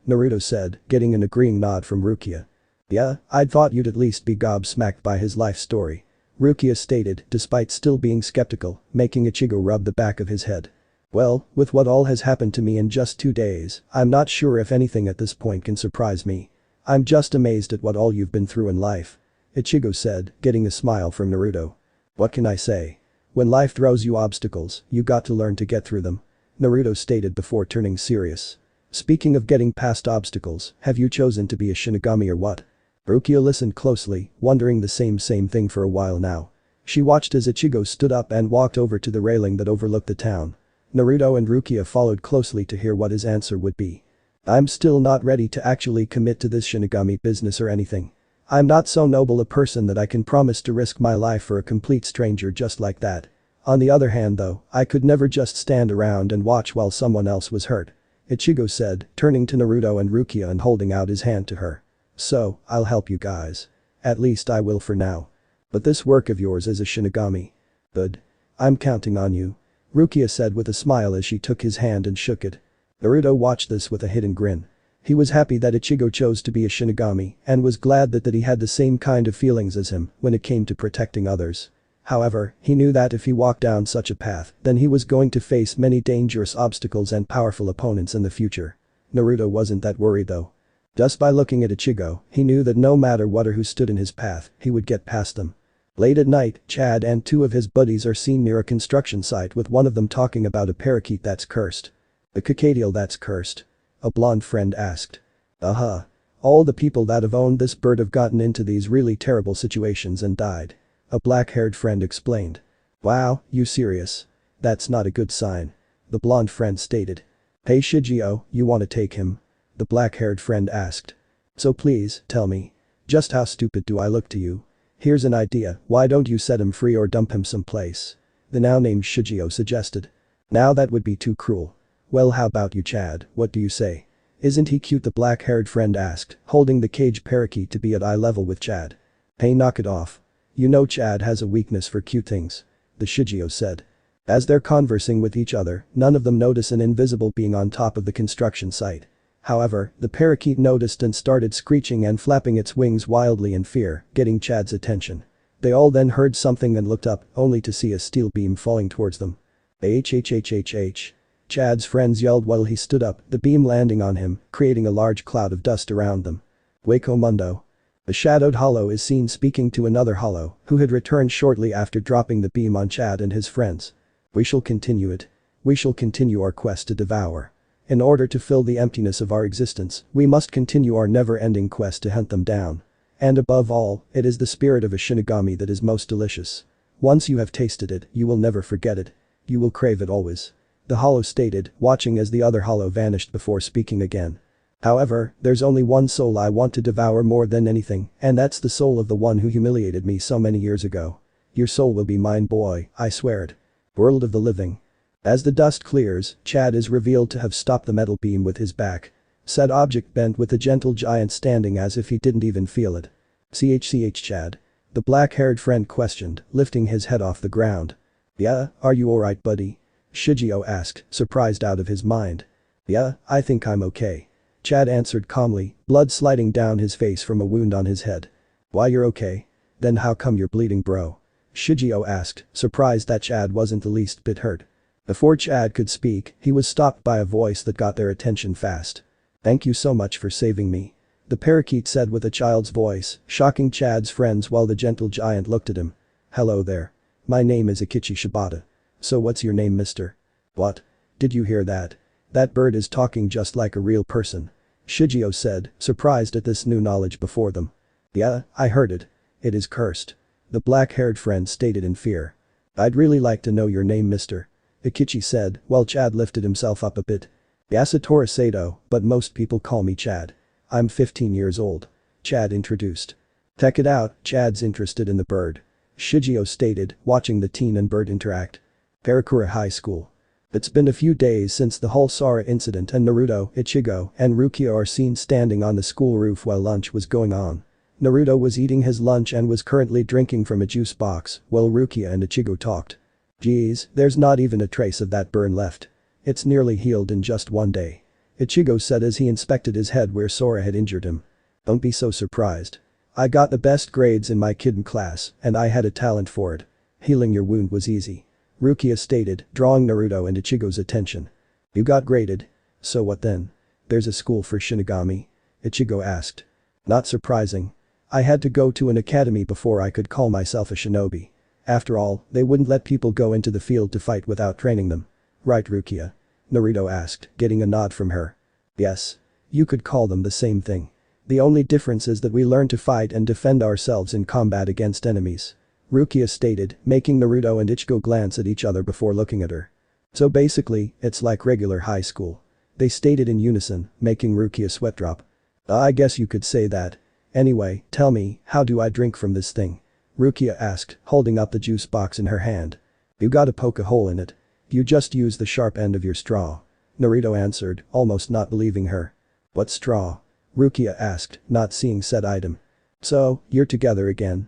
Speaker 1: Naruto said, getting an agreeing nod from Rukia. Yeah, I'd thought you'd at least be gobsmacked by his life story. Rukia stated, despite still being skeptical, making Ichigo rub the back of his head. Well, with what all has happened to me in just 2 days, I'm not sure if anything at this point can surprise me. I'm just amazed at what all you've been through in life. Ichigo said, getting a smile from Naruto. What can I say? When life throws you obstacles, you got to learn to get through them. Naruto stated before turning serious. Speaking of getting past obstacles, have you chosen to be a Shinigami or what? Rukia listened closely, wondering the same thing for a while now. She watched as Ichigo stood up and walked over to the railing that overlooked the town. Naruto and Rukia followed closely to hear what his answer would be. I'm still not ready to actually commit to this Shinigami business or anything. I'm not so noble a person that I can promise to risk my life for a complete stranger just like that. On the other hand though, I could never just stand around and watch while someone else was hurt. Ichigo said, turning to Naruto and Rukia and holding out his hand to her. So, I'll help you guys. At least I will for now. But this work of yours is a Shinigami. Good. I'm counting on you. Rukia said with a smile as she took his hand and shook it. Naruto watched this with a hidden grin. He was happy that Ichigo chose to be a Shinigami and was glad that he had the same kind of feelings as him when it came to protecting others. However, he knew that if he walked down such a path, then he was going to face many dangerous obstacles and powerful opponents in the future. Naruto wasn't that worried though. Just by looking at Ichigo, he knew that no matter what or who stood in his path, he would get past them. Late at night, Chad and 2 of his buddies are seen near a construction site with one of them talking about a parakeet that's cursed. A cicadale that's cursed? A blonde friend asked. All the people that have owned this bird have gotten into these really terrible situations and died. a black-haired friend explained. Wow, you serious? That's not a good sign. The blonde friend stated. Hey Shigeo, you wanna take him? The black-haired friend asked. So please, tell me. Just how stupid do I look to you? Here's an idea, why don't you set him free or dump him someplace? The now-named Shigeo suggested. Now that would be too cruel. Well, how about you Chad, what do you say? Isn't he cute? The black-haired friend asked, holding the cage parakeet to be at eye level with Chad. Hey, knock it off. You know Chad has a weakness for cute things. The Shigeo said. As they're conversing with each other, none of them notice an invisible being on top of the construction site. However, the parakeet noticed and started screeching and flapping its wings wildly in fear, getting Chad's attention. They all then heard something and looked up, only to see a steel beam falling towards them. HHHHH. Chad's friends yelled while he stood up, the beam landing on him, creating a large cloud of dust around them. Waco Mundo. The shadowed hollow is seen speaking to another hollow, who had returned shortly after dropping the beam on Chad and his friends. We shall continue it. We shall continue our quest to devour. In order to fill the emptiness of our existence, we must continue our never-ending quest to hunt them down. And above all, it is the spirit of a Shinigami that is most delicious. Once you have tasted it, you will never forget it. You will crave it always. The hollow stated, watching as the other hollow vanished before speaking again. However, there's only one soul I want to devour more than anything, and that's the soul of the one who humiliated me so many years ago. Your soul will be mine, boy, I swear it. World of the living. As the dust clears, Chad is revealed to have stopped the metal beam with his back. Said object bent with the gentle giant standing as if he didn't even feel it. CHCH Chad. The black-haired friend questioned, lifting his head off the ground. Yeah, are you alright buddy? Shigeo asked, surprised out of his mind. Yeah, I think I'm okay. Chad answered calmly, blood sliding down his face from a wound on his head. Why you're okay? Then how come you're bleeding bro? Shigeo asked, surprised that Chad wasn't the least bit hurt. Before Chad could speak, he was stopped by a voice that got their attention fast. Thank you so much for saving me. The parakeet said with a child's voice, shocking Chad's friends while the gentle giant looked at him. Hello there. My name is Itachi Shibata. So what's your name mister? What? Did you hear that? That bird is talking just like a real person. Shigeo said, surprised at this new knowledge before them. Yeah, I heard it. It is cursed. The black-haired friend stated in fear. I'd really like to know your name mister. Itachi said, while Chad lifted himself up a bit. Yasutora Sato, but most people call me Chad. I'm 15 years old. Chad introduced. Check it out, Chad's interested in the bird. Shigeo stated, watching the teen and bird interact. Karakura High School. It's been a few days since the whole Sora incident and Naruto, Ichigo, and Rukia are seen standing on the school roof while lunch was going on. Naruto was eating his lunch and was currently drinking from a juice box, while Rukia and Ichigo talked. Geez, there's not even a trace of that burn left. It's nearly healed in just one day. Ichigo said as he inspected his head where Sora had injured him. Don't be so surprised. I got the best grades in my kidden class, and I had a talent for it. Healing your wound was easy. Rukia stated, drawing Naruto and Ichigo's attention. You got graded? So what then? There's a school for Shinigami? Ichigo asked. Not surprising. I had to go to an academy before I could call myself a shinobi. After all, they wouldn't let people go into the field to fight without training them. Right Rukia? Naruto asked, getting a nod from her. Yes. You could call them the same thing. The only difference is that we learn to fight and defend ourselves in combat against enemies. Rukia stated, making Naruto and Ichigo glance at each other before looking at her. So basically, it's like regular high school. They stated in unison, making Rukia sweat drop. I guess you could say that. Anyway, tell me, how do I drink from this thing? Rukia asked, holding up the juice box in her hand. You gotta poke a hole in it. You just use the sharp end of your straw. Naruto answered, almost not believing her. What straw? Rukia asked, not seeing said item. So, you're together again.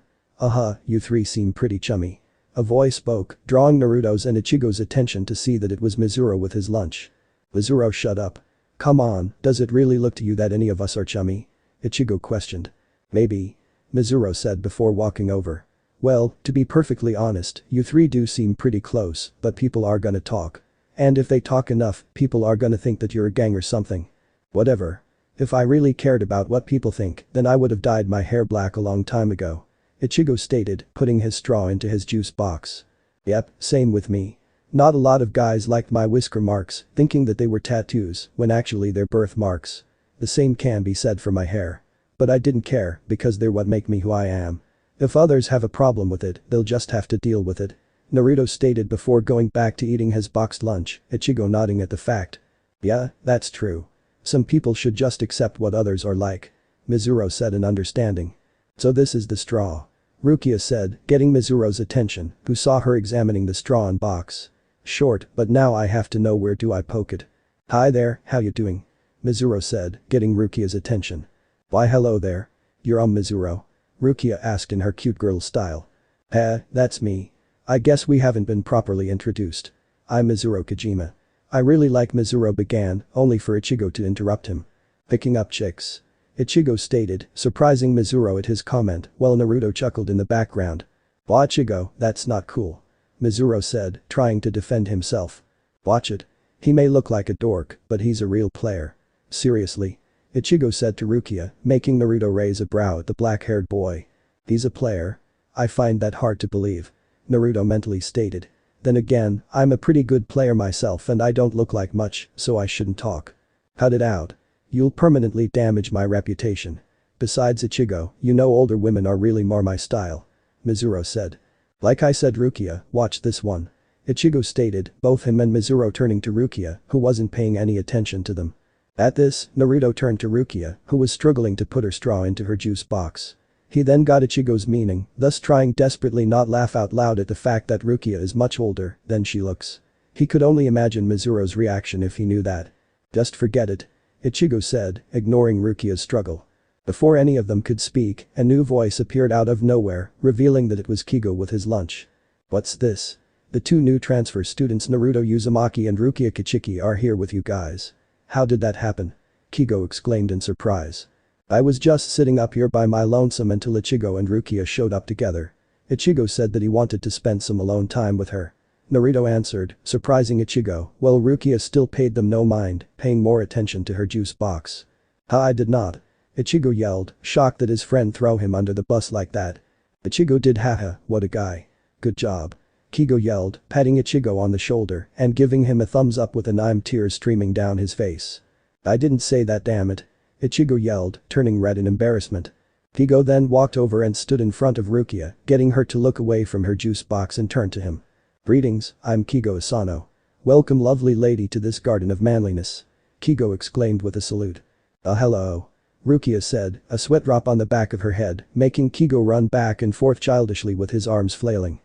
Speaker 1: You three seem pretty chummy. A voice spoke, drawing Naruto's and Ichigo's attention to see that it was Mizuru with his lunch. Mizuru shut up. Come on, does it really look to you that any of us are chummy? Ichigo questioned. Maybe. Mizuru said before walking over. Well, to be perfectly honest, you three do seem pretty close, but people are gonna talk. And if they talk enough, people are gonna think that you're a gang or something. Whatever. If I really cared about what people think, then I would have dyed my hair black a long time ago. Ichigo stated, putting his straw into his juice box. Yep, same with me. Not a lot of guys liked my whisker marks, thinking that they were tattoos, when actually they're birthmarks. The same can be said for my hair. But I didn't care, because they're what make me who I am. If others have a problem with it, they'll just have to deal with it. Naruto stated before going back to eating his boxed lunch, Ichigo nodding at the fact. Yeah, that's true. Some people should just accept what others are like. Mizuru said in understanding. So this is the straw. Rukia said, getting Mizuro's attention, who saw her examining the straw and box. Short, but now I have to know where do I poke it. Hi there, how you doing? Mizuru said, getting Rukia's attention. Why hello there. You're Mizuru? Rukia asked in her cute girl style. That's me. I guess we haven't been properly introduced. I'm Mizuru Kojima. I really like Mizuru began, only for Ichigo to interrupt him. Picking up chicks. Ichigo stated, surprising Mizuru at his comment, while Naruto chuckled in the background. Bah Ichigo, that's not cool. Mizuru said, trying to defend himself. Watch it. He may look like a dork, but he's a real player. Seriously? Ichigo said to Rukia, making Naruto raise a brow at the black-haired boy. He's a player? I find that hard to believe. Naruto mentally stated. Then again, I'm a pretty good player myself and I don't look like much, so I shouldn't talk. Cut it out. You'll permanently damage my reputation. Besides Ichigo, you know older women are really more my style. Mizuru said. Like I said Rukia, watch this one. Ichigo stated, both him and Mizuru turning to Rukia, who wasn't paying any attention to them. At this, Naruto turned to Rukia, who was struggling to put her straw into her juice box. He then got Ichigo's meaning, thus trying desperately not laugh out loud at the fact that Rukia is much older than she looks. He could only imagine Mizuru's reaction if he knew that. Just forget it. Ichigo said, ignoring Rukia's struggle. Before any of them could speak, a new voice appeared out of nowhere, revealing that it was Kigo with his lunch. What's this? The two new transfer students Naruto Uzumaki and Rukia Kichiki are here with you guys. How did that happen? Kigo exclaimed in surprise. I was just sitting up here by my lonesome until Ichigo and Rukia showed up together. Ichigo said that he wanted to spend some alone time with her. Naruto answered, surprising Ichigo, while Rukia still paid them no mind, paying more attention to her juice box. I did not. Ichigo yelled, shocked that his friend threw him under the bus like that. Ichigo did haha, what a guy. Good job. Kigo yelled, patting Ichigo on the shoulder and giving him a thumbs up with tears streaming down his face. I didn't say that damn it. Ichigo yelled, turning red in embarrassment. Kigo then walked over and stood in front of Rukia, getting her to look away from her juice box and turned to him. Greetings, I'm Kigo Asano. Welcome lovely lady to this garden of manliness. Kigo exclaimed with a salute. Hello. Rukia said, a sweat drop on the back of her head, making Kigo run back and forth childishly with his arms flailing.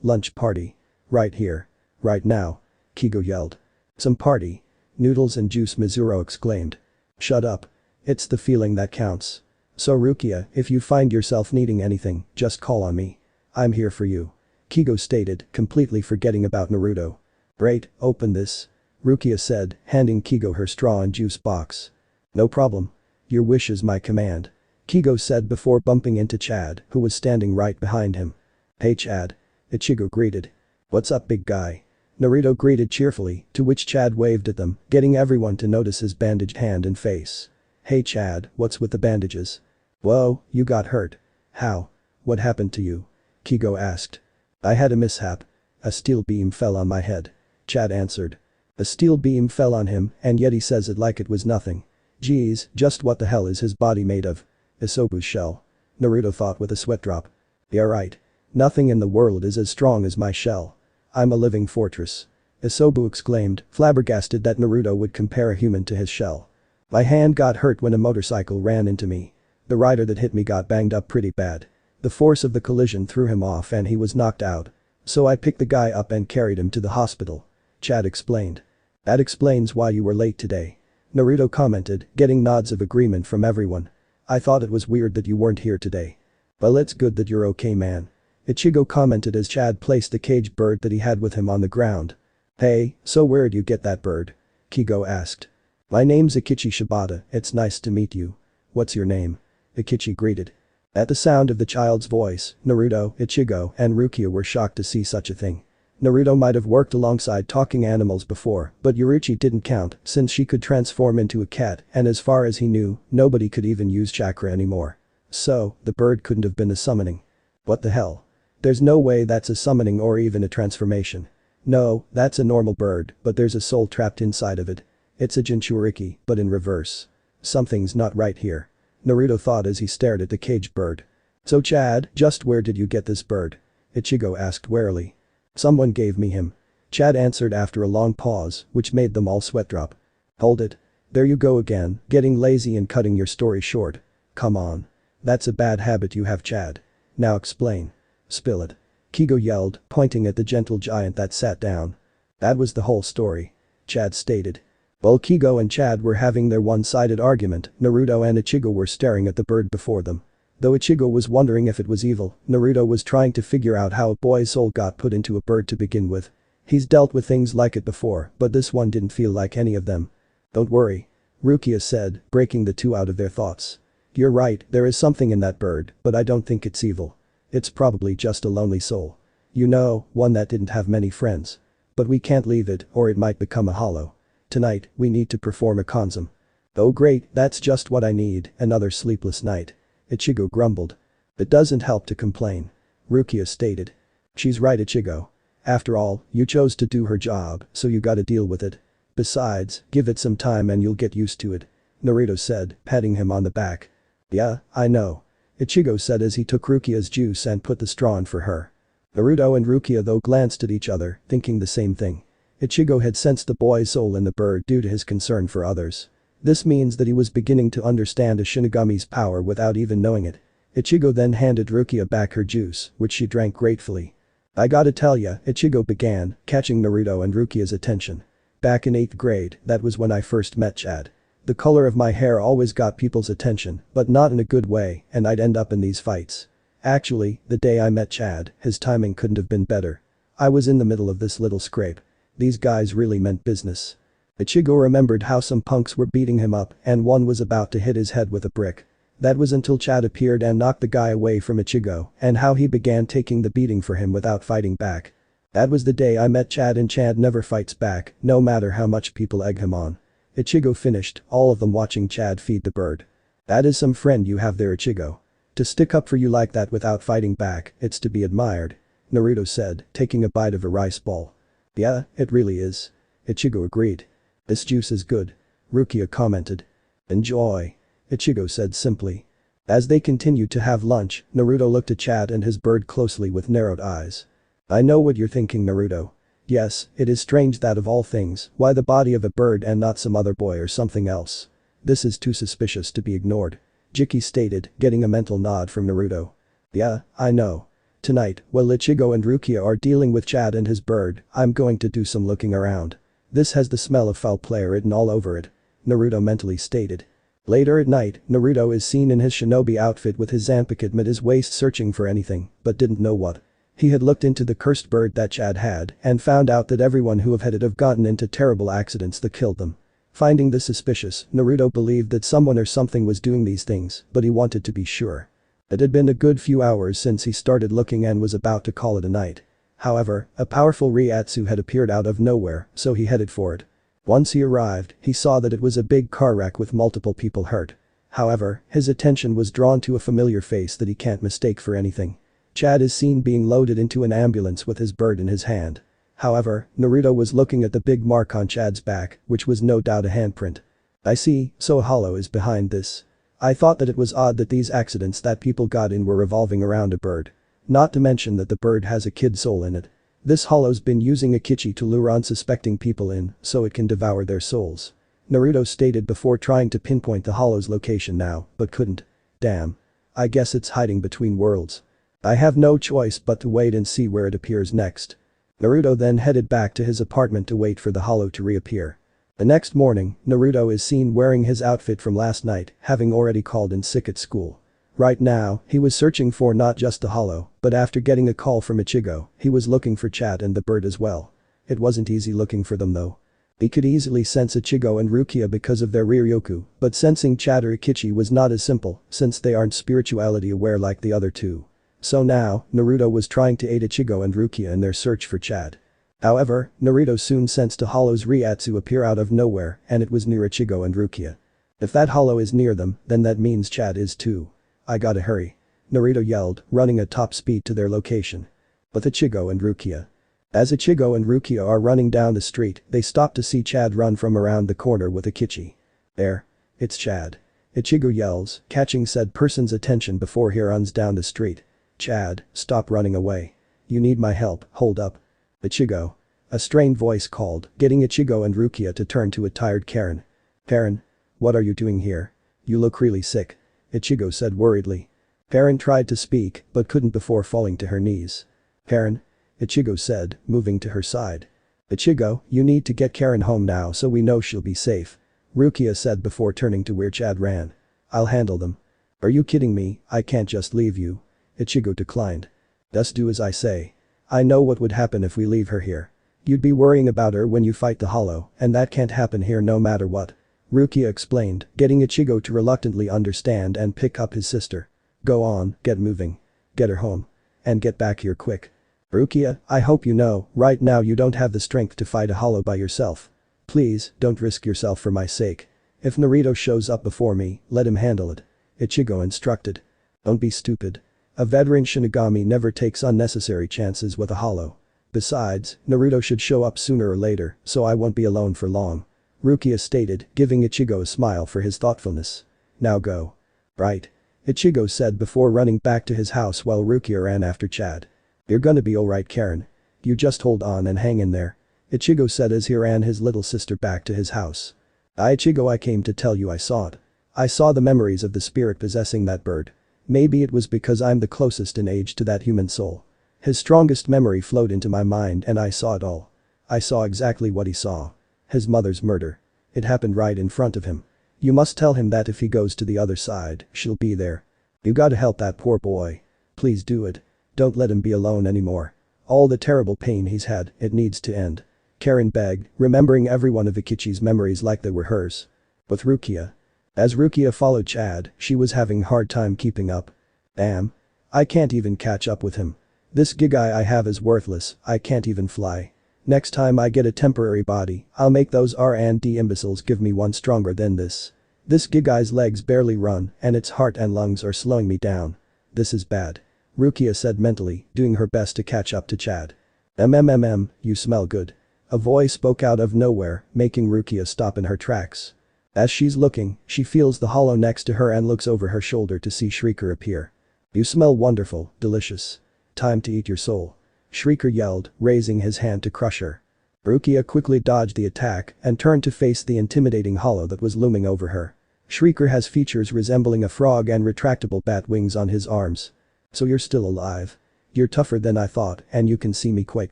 Speaker 1: Lunch party. Right here. Right now. Kigo yelled. Some party. Noodles and juice Mizuru exclaimed. Shut up. It's the feeling that counts. So Rukia, if you find yourself needing anything, just call on me. I'm here for you. Kigo stated, completely forgetting about Naruto. Great, open this. Rukia said, handing Kigo her straw and juice box. No problem. Your wish is my command. Kigo said before bumping into Chad, who was standing right behind him. Hey Chad. Ichigo greeted. What's up big guy? Naruto greeted cheerfully, to which Chad waved at them, getting everyone to notice his bandaged hand and face. Hey Chad, what's with the bandages? Whoa, you got hurt. How? What happened to you? Kigo asked. I had a mishap. A steel beam fell on my head. Chad answered. A steel beam fell on him, and yet he says it like it was nothing. Geez, just what the hell is his body made of? Isobu's shell. Naruto thought with a sweat drop. Yeah right. Nothing in the world is as strong as my shell. I'm a living fortress. Isobu exclaimed, flabbergasted that Naruto would compare a human to his shell. My hand got hurt when a motorcycle ran into me. The rider that hit me got banged up pretty bad. The force of the collision threw him off and he was knocked out. So I picked the guy up and carried him to the hospital. Chad explained. That explains why you were late today. Naruto commented, getting nods of agreement from everyone. I thought it was weird that you weren't here today. Well it's good that you're okay man. Ichigo commented as Chad placed the caged bird that he had with him on the ground. Hey, so where'd you get that bird? Kigo asked. My name's Akechi Shibata, it's nice to meet you. What's your name? Akechi greeted. At the sound of the child's voice, Naruto, Ichigo, and Rukia were shocked to see such a thing. Naruto might have worked alongside talking animals before, but Yuruchi didn't count since she could transform into a cat and as far as he knew, nobody could even use chakra anymore. So, the bird couldn't have been a summoning. What the hell? There's no way that's a summoning or even a transformation. No, that's a normal bird, but there's a soul trapped inside of it. It's a Jinchuriki, but in reverse. Something's not right here. Naruto thought as he stared at the caged bird. "So Chad, just where did you get this bird?" Ichigo asked warily. "Someone gave me him," Chad answered after a long pause, which made them all sweat drop. "Hold it. There you go again, getting lazy and cutting your story short. Come on. That's a bad habit you have, Chad. Now explain. Spill it." Kigo yelled, pointing at the gentle giant that sat down. "That was the whole story," Chad stated. While Kigo and Chad were having their one-sided argument, Naruto and Ichigo were staring at the bird before them. Though Ichigo was wondering if it was evil, Naruto was trying to figure out how a boy's soul got put into a bird to begin with. He's dealt with things like it before, but this one didn't feel like any of them. "Don't worry," Rukia said, breaking the two out of their thoughts. "You're right, there is something in that bird, but I don't think it's evil. It's probably just a lonely soul. You know, one that didn't have many friends. But we can't leave it, or it might become a hollow. Tonight, we need to perform a consum." "Oh great, that's just what I need, another sleepless night," Ichigo grumbled. "It doesn't help to complain," Rukia stated. "She's right, Ichigo. After all, you chose to do her job, so you gotta deal with it. Besides, give it some time and you'll get used to it," Naruto said, patting him on the back. "Yeah, I know," Ichigo said as he took Rukia's juice and put the straw in for her. Naruto and Rukia though glanced at each other, thinking the same thing. Ichigo had sensed the boy's soul in the bird due to his concern for others. This means that he was beginning to understand a Shinigami's power without even knowing it. Ichigo then handed Rukia back her juice, which she drank gratefully. "I gotta tell ya," Ichigo began, catching Naruto and Rukia's attention. "Back in 8th grade, that was when I first met Chad. The color of my hair always got people's attention, but not in a good way, and I'd end up in these fights. Actually, the day I met Chad, his timing couldn't have been better. I was in the middle of this little scrape. These guys really meant business." Ichigo remembered how some punks were beating him up and one was about to hit his head with a brick. That was until Chad appeared and knocked the guy away from Ichigo, and how he began taking the beating for him without fighting back. "That was the day I met Chad, and Chad never fights back, no matter how much people egg him on." Ichigo finished, all of them watching Chad feed the bird. "That is some friend you have there, Ichigo. To stick up for you like that without fighting back, it's to be admired," Naruto said, taking a bite of a rice ball. "Yeah, it really is," Ichigo agreed. "This juice is good," Rukia commented. "Enjoy," Ichigo said simply. As they continued to have lunch, Naruto looked at Chad and his bird closely with narrowed eyes. "I know what you're thinking, Naruto. Yes, it is strange that of all things, why the body of a bird and not some other boy or something else. This is too suspicious to be ignored," Jiki stated, getting a mental nod from Naruto. "Yeah, I know. Tonight, while Ichigo and Rukia are dealing with Chad and his bird, I'm going to do some looking around. This has the smell of foul play written all over it," Naruto mentally stated. Later at night, Naruto is seen in his shinobi outfit with his Zanpakuto at his waist searching for anything, but didn't know what. He had looked into the cursed bird that Chad had and found out that everyone who had it have gotten into terrible accidents that killed them. Finding this suspicious, Naruto believed that someone or something was doing these things, but he wanted to be sure. It had been a good few hours since he started looking and was about to call it a night. However, a powerful Ryatsu had appeared out of nowhere, so he headed for it. Once he arrived, he saw that it was a big car wreck with multiple people hurt. However, his attention was drawn to a familiar face that he can't mistake for anything. Chad is seen being loaded into an ambulance with his bird in his hand. However, Naruto was looking at the big mark on Chad's back, which was no doubt a handprint. "I see, so Hollow is behind this. I thought that it was odd that these accidents that people got in were revolving around a bird. Not to mention that the bird has a kid soul in it. This Hollow's been using a kichi to lure unsuspecting people in so it can devour their souls," Naruto stated before trying to pinpoint the Hollow's location now, but couldn't. "Damn. I guess it's hiding between worlds. I have no choice but to wait and see where it appears next." Naruto then headed back to his apartment to wait for the Hollow to reappear. The next morning, Naruto is seen wearing his outfit from last night, having already called in sick at school. Right now, he was searching for not just the Hollow, but after getting a call from Ichigo, he was looking for Chad and the bird as well. It wasn't easy looking for them though. He could easily sense Ichigo and Rukia because of their Ryoryoku, but sensing Chad or Kichi was not as simple since they aren't spirituality aware like the other two. So now, Naruto was trying to aid Ichigo and Rukia in their search for Chad. However, Naruto soon sensed a Hollow's Ryatsu appear out of nowhere and it was near Ichigo and Rukia. If that Hollow is near them, then that means Chad is too. "I gotta hurry," Naruto yelled, running at top speed to their location. With Ichigo and Rukia. As Ichigo and Rukia are running down the street, they stop to see Chad run from around the corner with a kichi. "There. It's Chad," Ichigo yells, catching said person's attention before he runs down the street. Chad, stop running away. You need my help, hold up. Ichigo. A strained voice called, getting Ichigo and Rukia to turn to a tired Karen. Karen? What are you doing here? You look really sick. Ichigo said worriedly. Karen tried to speak, but couldn't before falling to her knees. Karen? Ichigo said, moving to her side. Ichigo, you need to get Karen home now so we know she'll be safe. Rukia said before turning to where Chad ran. I'll handle them. Are you kidding me? I can't just leave you. Ichigo declined. Just do as I say. I know what would happen if we leave her here. You'd be worrying about her when you fight the Hollow, and that can't happen here no matter what. Rukia explained, getting Ichigo to reluctantly understand and pick up his sister. Go on, get moving. Get her home. And get back here quick. Rukia, I hope you know, right now you don't have the strength to fight a Hollow by yourself. Please, don't risk yourself for my sake. If Naruto shows up before me, let him handle it. Ichigo instructed. Don't be stupid. A veteran Shinigami never takes unnecessary chances with a Hollow. Besides, Naruto should show up sooner or later, so I won't be alone for long. Rukia stated, giving Ichigo a smile for his thoughtfulness. Now go. Right. Ichigo said before running back to his house while Rukia ran after Chad. You're gonna be alright, Karen. You just hold on and hang in there. Ichigo said as he ran his little sister back to his house. Ichigo, I came to tell you I saw it. I saw the memories of the spirit possessing that bird. Maybe it was because I'm the closest in age to that human soul. His strongest memory flowed into my mind and I saw it all. I saw exactly what he saw. His mother's murder. It happened right in front of him. You must tell him that if he goes to the other side, she'll be there. You gotta help that poor boy. Please do it. Don't let him be alone anymore. All the terrible pain he's had, it needs to end. Karen begged, remembering every one of Itachi's memories like they were hers. With Rukia. As Rukia followed Chad, she was having a hard time keeping up. Damn. I can't even catch up with him. This gigai I have is worthless, I can't even fly. Next time I get a temporary body, I'll make those R&D imbeciles give me one stronger than this. This gigai's legs barely run and its heart and lungs are slowing me down. This is bad. Rukia said mentally, doing her best to catch up to Chad. You smell good. A voice spoke out of nowhere, making Rukia stop in her tracks. As she's looking, she feels the Hollow next to her and looks over her shoulder to see Shrieker appear. You smell wonderful, delicious. Time to eat your soul. Shrieker yelled, raising his hand to crush her. Rukia quickly dodged the attack and turned to face the intimidating Hollow that was looming over her. Shrieker has features resembling a frog and retractable bat wings on his arms. So you're still alive. You're tougher than I thought and you can see me quite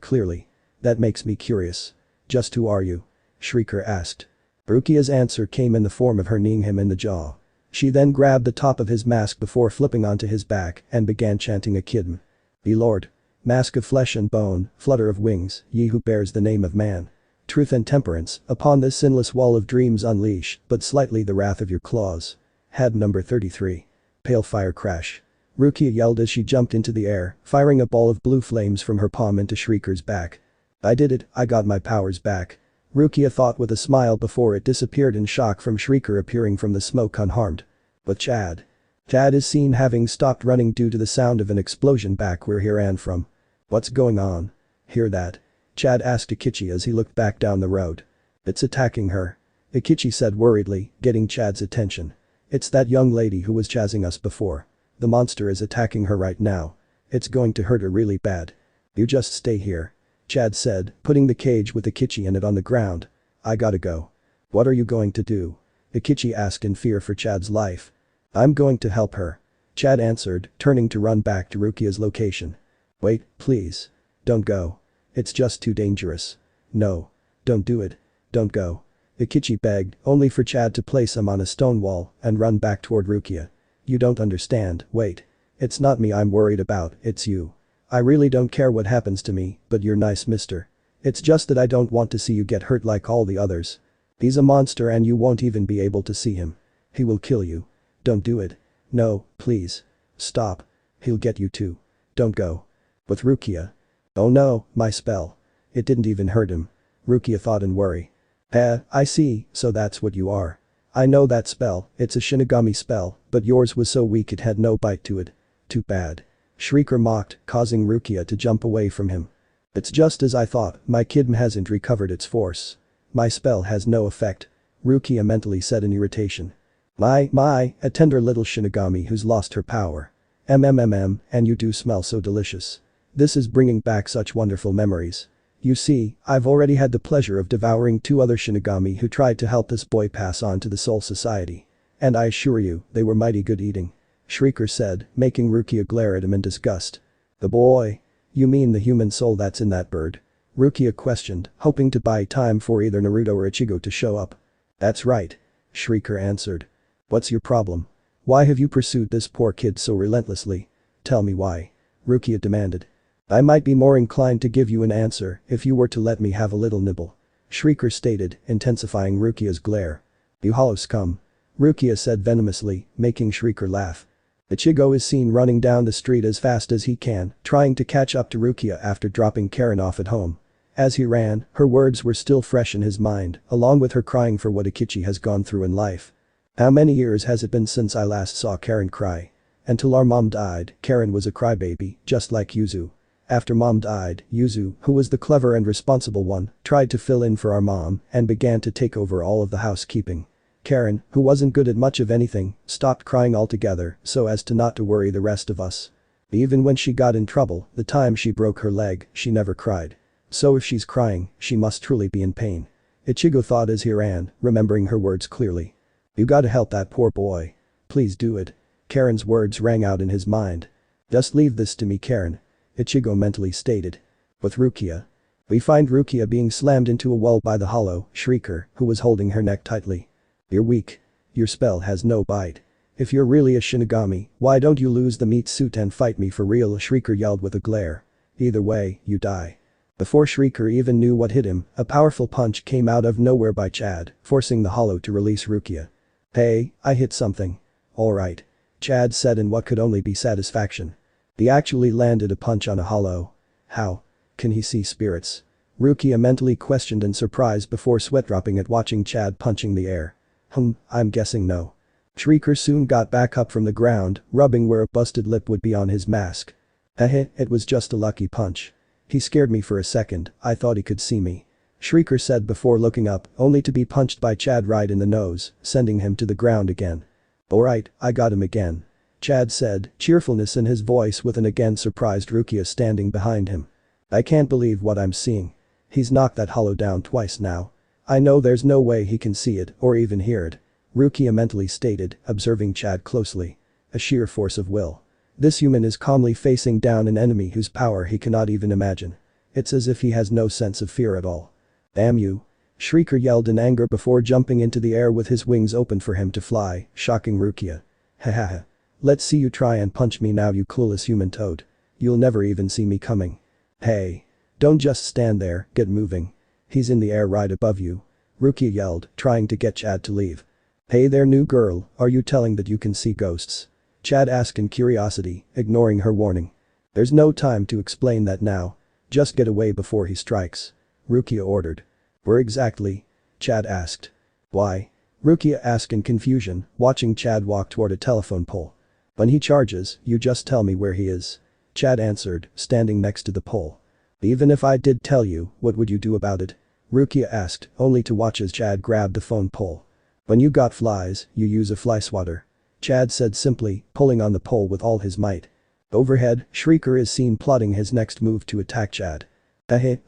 Speaker 1: clearly. That makes me curious. Just who are you? Shrieker asked. Rukia's answer came in the form of her kneeing him in the jaw. She then grabbed the top of his mask before flipping onto his back and began chanting a kidm. Be Lord. Mask of flesh and bone, flutter of wings, ye who bears the name of man. Truth and temperance, upon this sinless wall of dreams unleash, but slightly the wrath of your claws. Had number 33. Pale fire crash. Rukia yelled as she jumped into the air, firing a ball of blue flames from her palm into Shrieker's back. I did it, I got my powers back. Rukia thought with a smile before it disappeared in shock from Shrieker appearing from the smoke unharmed. But Chad. Chad is seen having stopped running due to the sound of an explosion back where he ran from. What's going on? Hear that? Chad asked Itachi as he looked back down the road. It's attacking her. Itachi said worriedly, getting Chad's attention. It's that young lady who was chasing us before. The monster is attacking her right now. It's going to hurt her really bad. You just stay here. Chad said, putting the cage with Itachi in it on the ground. I gotta go. What are you going to do? Itachi asked in fear for Chad's life. I'm going to help her. Chad answered, turning to run back to Rukia's location. Wait, please. Don't go. It's just too dangerous. No. Don't do it. Don't go. Itachi begged, only for Chad to place him on a stone wall and run back toward Rukia. You don't understand, wait. It's not me I'm worried about, it's you. I really don't care what happens to me, but you're nice, mister. It's just that I don't want to see you get hurt like all the others. He's a monster and you won't even be able to see him. He will kill you. Don't do it. No, please. Stop. He'll get you too. Don't go. With Rukia. Oh no, my spell. It didn't even hurt him. Rukia thought in worry. I see, so that's what you are. I know that spell, it's a Shinigami spell, but yours was so weak it had no bite to it. Too bad. Shrieker mocked, causing Rukia to jump away from him. It's just as I thought, my kidm hasn't recovered its force. My spell has no effect. Rukia mentally said in irritation. My, a tender little Shinigami who's lost her power. And you do smell so delicious. This is bringing back such wonderful memories. You see, I've already had the pleasure of devouring 2 other Shinigami who tried to help this boy pass on to the Soul Society. And I assure you, they were mighty good eating. Shrieker said, making Rukia glare at him in disgust. The boy? You mean the human soul that's in that bird? Rukia questioned, hoping to buy time for either Naruto or Ichigo to show up. That's right. Shrieker answered. What's your problem? Why have you pursued this poor kid so relentlessly? Tell me why. Rukia demanded. I might be more inclined to give you an answer if you were to let me have a little nibble. Shrieker stated, intensifying Rukia's glare. You hollow scum. Rukia said venomously, making Shrieker laugh. Ichigo is seen running down the street as fast as he can, trying to catch up to Rukia after dropping Karen off at home. As he ran, her words were still fresh in his mind, along with her crying for what Itachi has gone through in life. How many years has it been since I last saw Karen cry? Until our mom died, Karen was a crybaby, just like Yuzu. After mom died, Yuzu, who was the clever and responsible one, tried to fill in for our mom and began to take over all of the housekeeping. Karen, who wasn't good at much of anything, stopped crying altogether so as to not to worry the rest of us. Even when she got in trouble, the time she broke her leg, she never cried. So if she's crying, she must truly be in pain. Ichigo thought as he ran, remembering her words clearly. You gotta help that poor boy. Please do it. Karen's words rang out in his mind. Just leave this to me, Karen. Ichigo mentally stated. With Rukia. We find Rukia being slammed into a wall by the hollow Shrieker, who was holding her neck tightly. You're weak. Your spell has no bite. If you're really a Shinigami, why don't you lose the meat suit and fight me for real? Shrieker yelled with a glare. Either way, you die. Before Shrieker even knew what hit him, a powerful punch came out of nowhere by Chad, forcing the hollow to release Rukia. Hey, I hit something. Alright. Chad said in what could only be satisfaction. He actually landed a punch on a hollow. How? Can he see spirits? Rukia mentally questioned in surprise before sweat dropping at watching Chad punching the air. I'm guessing no. Shrieker soon got back up from the ground, rubbing where a busted lip would be on his mask. It was just a lucky punch. He scared me for a second, I thought he could see me. Shrieker said before looking up, only to be punched by Chad right in the nose, sending him to the ground again. Alright, I got him again. Chad said, cheerfulness in his voice with an again surprised Rukia standing behind him. I can't believe what I'm seeing. He's knocked that hollow down twice now. I know there's no way he can see it or even hear it. Rukia mentally stated, observing Chad closely. A sheer force of will. This human is calmly facing down an enemy whose power he cannot even imagine. It's as if he has no sense of fear at all. Damn you. Shrieker yelled in anger before jumping into the air with his wings open for him to fly, shocking Rukia. Hahaha. Let's see you try and punch me now, you clueless human toad. You'll never even see me coming. Hey. Don't just stand there, get moving. He's in the air right above you. Rukia yelled, trying to get Chad to leave. Hey there, new girl, are you telling that you can see ghosts? Chad asked in curiosity, ignoring her warning. There's no time to explain that now. Just get away before he strikes. Rukia ordered. Where exactly? Chad asked. Why? Rukia asked in confusion, watching Chad walk toward a telephone pole. When he charges, you just tell me where he is. Chad answered, standing next to the pole. Even if I did tell you, what would you do about it? Rukia asked, only to watch as Chad grabbed the phone pole. When you got flies, you use a fly swatter. Chad said simply, pulling on the pole with all his might. Overhead, Shrieker is seen plotting his next move to attack Chad.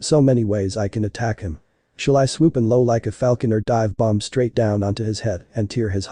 Speaker 1: So many ways I can attack him. Shall I swoop in low like a falcon or dive bomb straight down onto his head and tear his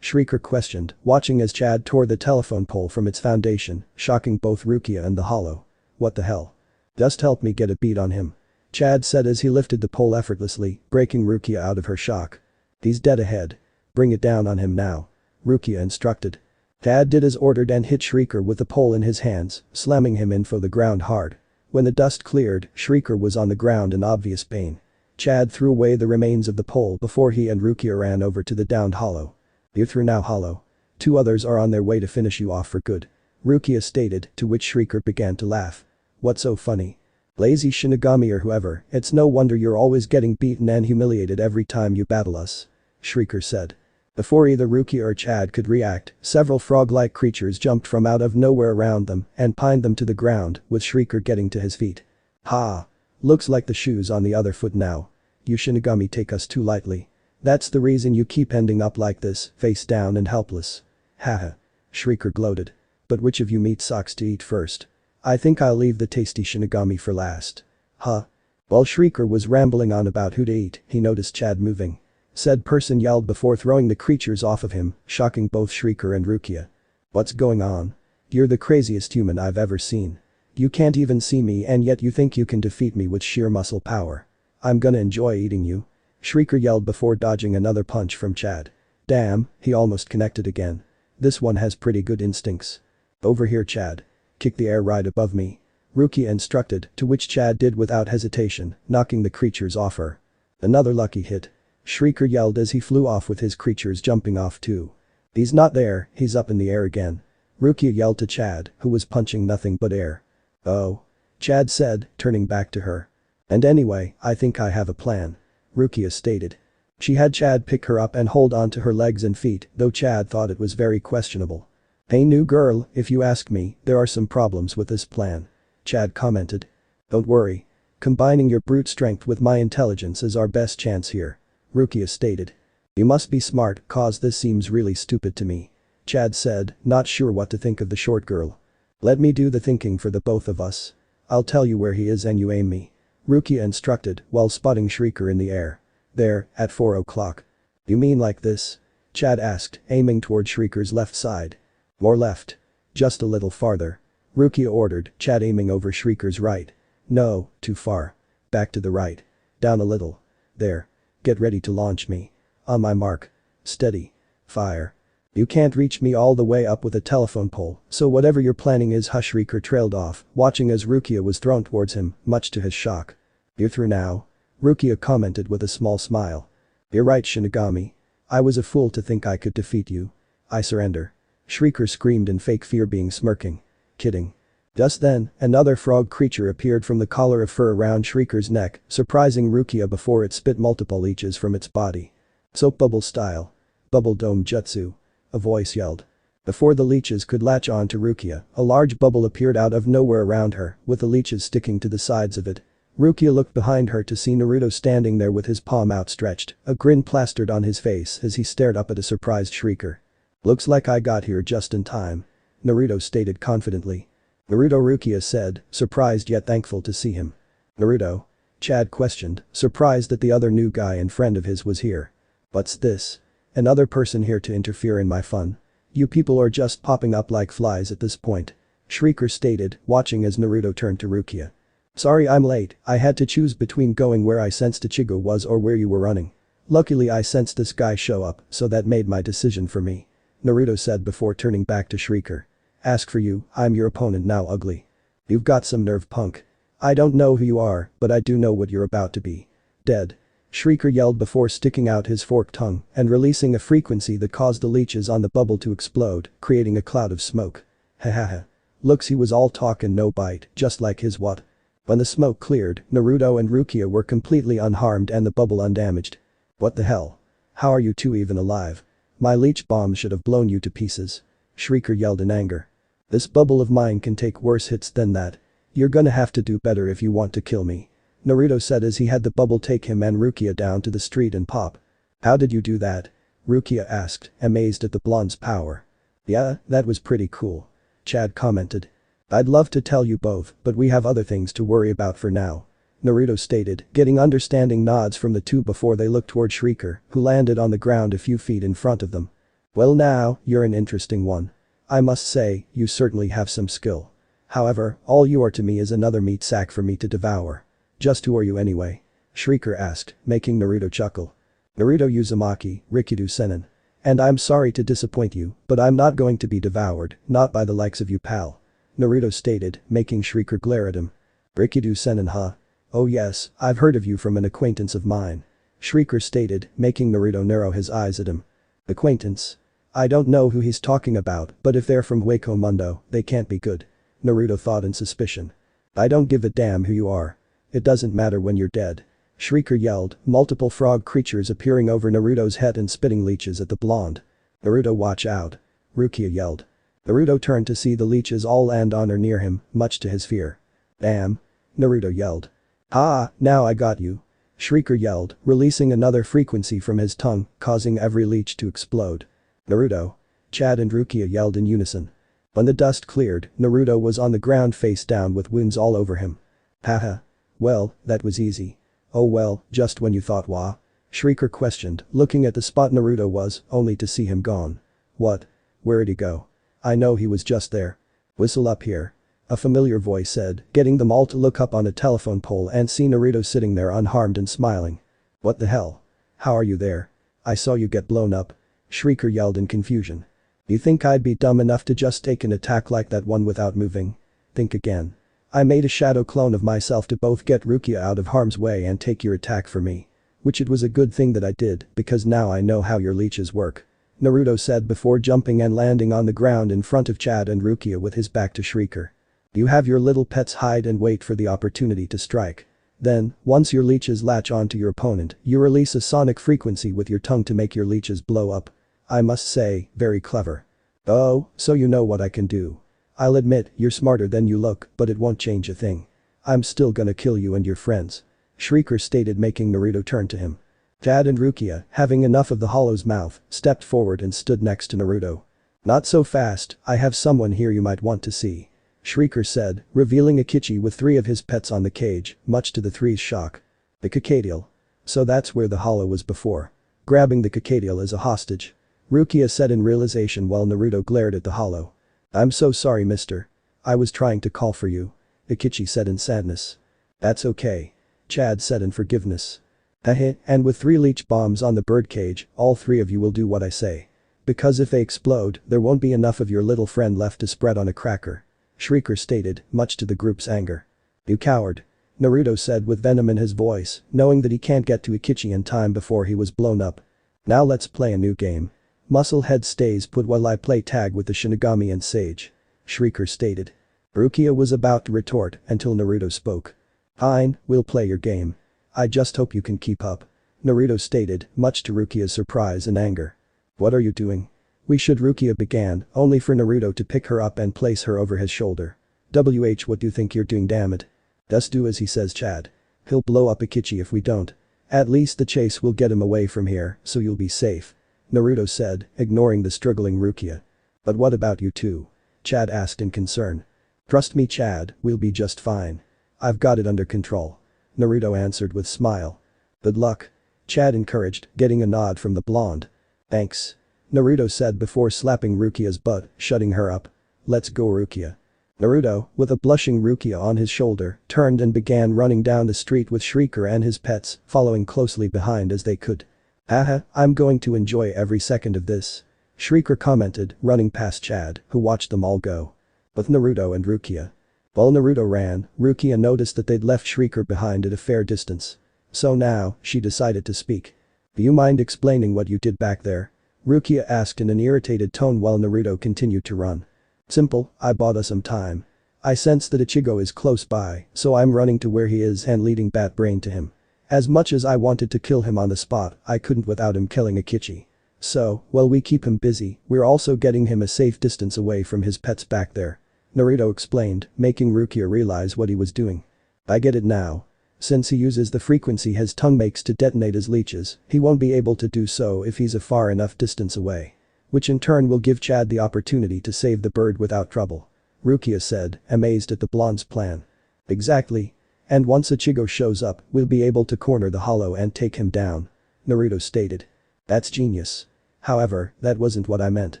Speaker 1: Shrieker questioned, watching as Chad tore the telephone pole from its foundation, shocking both Rukia and the hollow. What the hell? Just help me get a beat on him. Chad said as he lifted the pole effortlessly, breaking Rukia out of her shock. He's dead ahead. Bring it down on him now. Rukia instructed. Chad did as ordered and hit Shrieker with the pole in his hands, slamming him into the ground hard. When the dust cleared, Shrieker was on the ground in obvious pain. Chad threw away the remains of the pole before he and Rukia ran over to the downed hollow. You're through now, hollow. 2 others are on their way to finish you off for good. Rukia stated, to which Shrieker began to laugh. What's so funny? Lazy Shinigami or whoever, it's no wonder you're always getting beaten and humiliated every time you battle us. Shrieker said. Before either Rukia or Chad could react, several frog-like creatures jumped from out of nowhere around them and pined them to the ground, with Shrieker getting to his feet. Ha! Looks like the shoe's on the other foot now. You Shinigami take us too lightly. That's the reason you keep ending up like this, face down and helpless. Haha. Shrieker gloated. But which of you meat socks to eat first? I think I'll leave the tasty Shinigami for last. Huh? While Shrieker was rambling on about who to eat, he noticed Chad moving. Said person yelled before throwing the creatures off of him, shocking both Shrieker and Rukia. What's going on? You're the craziest human I've ever seen. You can't even see me and yet you think you can defeat me with sheer muscle power. I'm gonna enjoy eating you. Shrieker yelled before dodging another punch from Chad. Damn, he almost connected again. This one has pretty good instincts. Over here Chad. Kick the air right above me. Rukia instructed, to which Chad did without hesitation, knocking the creatures off her. Another lucky hit. Shrieker yelled as he flew off with his creatures jumping off too. He's not there, he's up in the air again. Rukia yelled to Chad, who was punching nothing but air. Oh. Chad said, turning back to her. And anyway, I think I have a plan. Rukia stated. She had Chad pick her up and hold on to her legs and feet, though Chad thought it was very questionable. Hey new girl, if you ask me, there are some problems with this plan. Chad commented. Don't worry. Combining your brute strength with my intelligence is our best chance here. Rukia stated. You must be smart, cause this seems really stupid to me. Chad said, not sure what to think of the short girl. Let me do the thinking for the both of us. I'll tell you where he is and you aim me. Rukia instructed while spotting Shrieker in the air. There, at 4 o'clock. You mean like this? Chad asked, aiming toward Shrieker's left side. More left. Just a little farther. Rukia ordered, Chad aiming over Shrieker's right. No, too far. Back to the right. Down a little. There. Get ready to launch me. On my mark. Steady. Fire. You can't reach me all the way up with a telephone pole, so whatever you're planning is hush. Shrieker trailed off, watching as Rukia was thrown towards him, much to his shock. You're through now? Rukia commented with a small smile. You're right Shinigami. I was a fool to think I could defeat you. I surrender. Shrieker screamed in fake fear being smirking. Kidding. Just then, another frog creature appeared from the collar of fur around Shrieker's neck, surprising Rukia before it spit multiple leeches from its body. Soap bubble style. Bubble dome jutsu. A voice yelled. Before the leeches could latch on to Rukia, a large bubble appeared out of nowhere around her, with the leeches sticking to the sides of it. Rukia looked behind her to see Naruto standing there with his palm outstretched, a grin plastered on his face as he stared up at a surprised Shrieker. Looks like I got here just in time. Naruto stated confidently. Naruto, Rukia said, surprised yet thankful to see him. Naruto? Chad questioned, surprised that the other new guy and friend of his was here. What's this? Another person here to interfere in my fun? You people are just popping up like flies at this point. Shrieker stated, watching as Naruto turned to Rukia. Sorry I'm late, I had to choose between going where I sensed Ichigo was or where you were running. Luckily I sensed this guy show up, so that made my decision for me. Naruto said before turning back to Shrieker. Ask for you, I'm your opponent now ugly. You've got some nerve punk. I don't know who you are, but I do know what you're about to be. Dead. Shrieker yelled before sticking out his forked tongue and releasing a frequency that caused the leeches on the bubble to explode, creating a cloud of smoke. Hahaha. Looks he was all talk and no bite, just like his what? When the smoke cleared, Naruto and Rukia were completely unharmed and the bubble undamaged. What the hell? How are you two even alive? My leech bomb should have blown you to pieces. Shrieker yelled in anger. This bubble of mine can take worse hits than that. You're gonna have to do better if you want to kill me. Naruto said as he had the bubble take him and Rukia down to the street and pop. How did you do that? Rukia asked, amazed at the blonde's power. Yeah, that was pretty cool. Chad commented. I'd love to tell you both, but we have other things to worry about for now. Naruto stated, getting understanding nods from the two before they looked toward Shrieker, who landed on the ground a few feet in front of them. Well now, you're an interesting one. I must say, you certainly have some skill. However, all you are to me is another meat sack for me to devour. Just who are you anyway? Shrieker asked, making Naruto chuckle. Naruto Uzumaki, Rikido Senin. And I'm sorry to disappoint you, but I'm not going to be devoured, not by the likes of you pal. Naruto stated, making Shrieker glare at him. Rikido Senin huh? Oh yes, I've heard of you from an acquaintance of mine. Shrieker stated, making Naruto narrow his eyes at him. Acquaintance? I don't know who he's talking about, but if they're from Hueco Mundo, they can't be good. Naruto thought in suspicion. I don't give a damn who you are. It doesn't matter when you're dead. Shrieker yelled, multiple frog creatures appearing over Naruto's head and spitting leeches at the blonde. Naruto watch out. Rukia yelled. Naruto turned to see the leeches all land on or near him, much to his fear. Damn. Naruto yelled. Ah, now I got you. Shrieker yelled, releasing another frequency from his tongue, causing every leech to explode. Naruto. Chad and Rukia yelled in unison. When the dust cleared, Naruto was on the ground face down with wounds all over him. Haha. Well, that was easy. Oh well, just when you thought wah? Shrieker questioned, looking at the spot Naruto was, only to see him gone. What? Where'd he go? I know he was just there. Whistle up here. A familiar voice said, getting them all to look up on a telephone pole and see Naruto sitting there unharmed and smiling. What the hell? How are you there? I saw you get blown up. Shrieker yelled in confusion. You think I'd be dumb enough to just take an attack like that one without moving? Think again. I made a shadow clone of myself to both get Rukia out of harm's way and take your attack for me. Which it was a good thing that I did, because now I know how your leeches work. Naruto said before jumping and landing on the ground in front of Chad and Rukia with his back to Shrieker. You have your little pets hide and wait for the opportunity to strike. Then, once your leeches latch onto your opponent, you release a sonic frequency with your tongue to make your leeches blow up. I must say, very clever. Oh, so you know what I can do. I'll admit, you're smarter than you look, but it won't change a thing. I'm still gonna kill you and your friends. Shrieker stated, making Naruto turn to him. Chad and Rukia, having enough of the Hollow's mouth, stepped forward and stood next to Naruto. Not so fast, I have someone here you might want to see. Shrieker said, revealing Itachi with 3 of his pets on the cage, much to the three's shock. The Cacadial. So that's where the Hollow was before. Grabbing the Cacadial as a hostage. Rukia said in realization while Naruto glared at the Hollow. I'm so sorry mister. I was trying to call for you. Itachi said in sadness. That's okay. Chad said in forgiveness. And with 3 leech bombs on the birdcage, all 3 of you will do what I say. Because if they explode, there won't be enough of your little friend left to spread on a cracker. Shrieker stated, much to the group's anger. You coward. Naruto said with venom in his voice, knowing that he can't get to Itachi in time before he was blown up. Now let's play a new game. Musclehead stays put while I play tag with the Shinigami and Sage. Shrieker stated. Rukia was about to retort until Naruto spoke. Fine, we'll play your game. I just hope you can keep up. Naruto stated, much to Rukia's surprise and anger. What are you doing? We should. Rukia began, only for Naruto to pick her up and place her over his shoulder. What do you think you're doing, damn it? Just do as he says, Chad. He'll blow up Itachi if we don't. At least the chase will get him away from here, so you'll be safe. Naruto said, ignoring the struggling Rukia. But what about you two? Chad asked in concern. Trust me Chad, we'll be just fine. I've got it under control. Naruto answered with smile. Good luck. Chad encouraged, getting a nod from the blonde. Thanks. Naruto said before slapping Rukia's butt, shutting her up. Let's go Rukia. Naruto, with a blushing Rukia on his shoulder, turned and began running down the street with Shrieker and his pets, following closely behind as they could. Haha, I'm going to enjoy every second of this. Shrieker commented, running past Chad, who watched them all go. With Naruto and Rukia. While Naruto ran, Rukia noticed that they'd left Shrieker behind at a fair distance. So now, she decided to speak. Do you mind explaining what you did back there? Rukia asked in an irritated tone while Naruto continued to run. Simple, I bought us some time. I sense that Ichigo is close by, so I'm running to where he is and leading Bat Brain to him. As much as I wanted to kill him on the spot, I couldn't without him killing Itachi. So, while we keep him busy, we're also getting him a safe distance away from his pets back there. Naruto explained, making Rukia realize what he was doing. I get it now. Since he uses the frequency his tongue makes to detonate his leeches, he won't be able to do so if he's a far enough distance away. Which in turn will give Chad the opportunity to save the bird without trouble. Rukia said, amazed at the blonde's plan. Exactly. And once Ichigo shows up, we'll be able to corner the Hollow and take him down. Naruto stated. That's genius. However, that wasn't what I meant.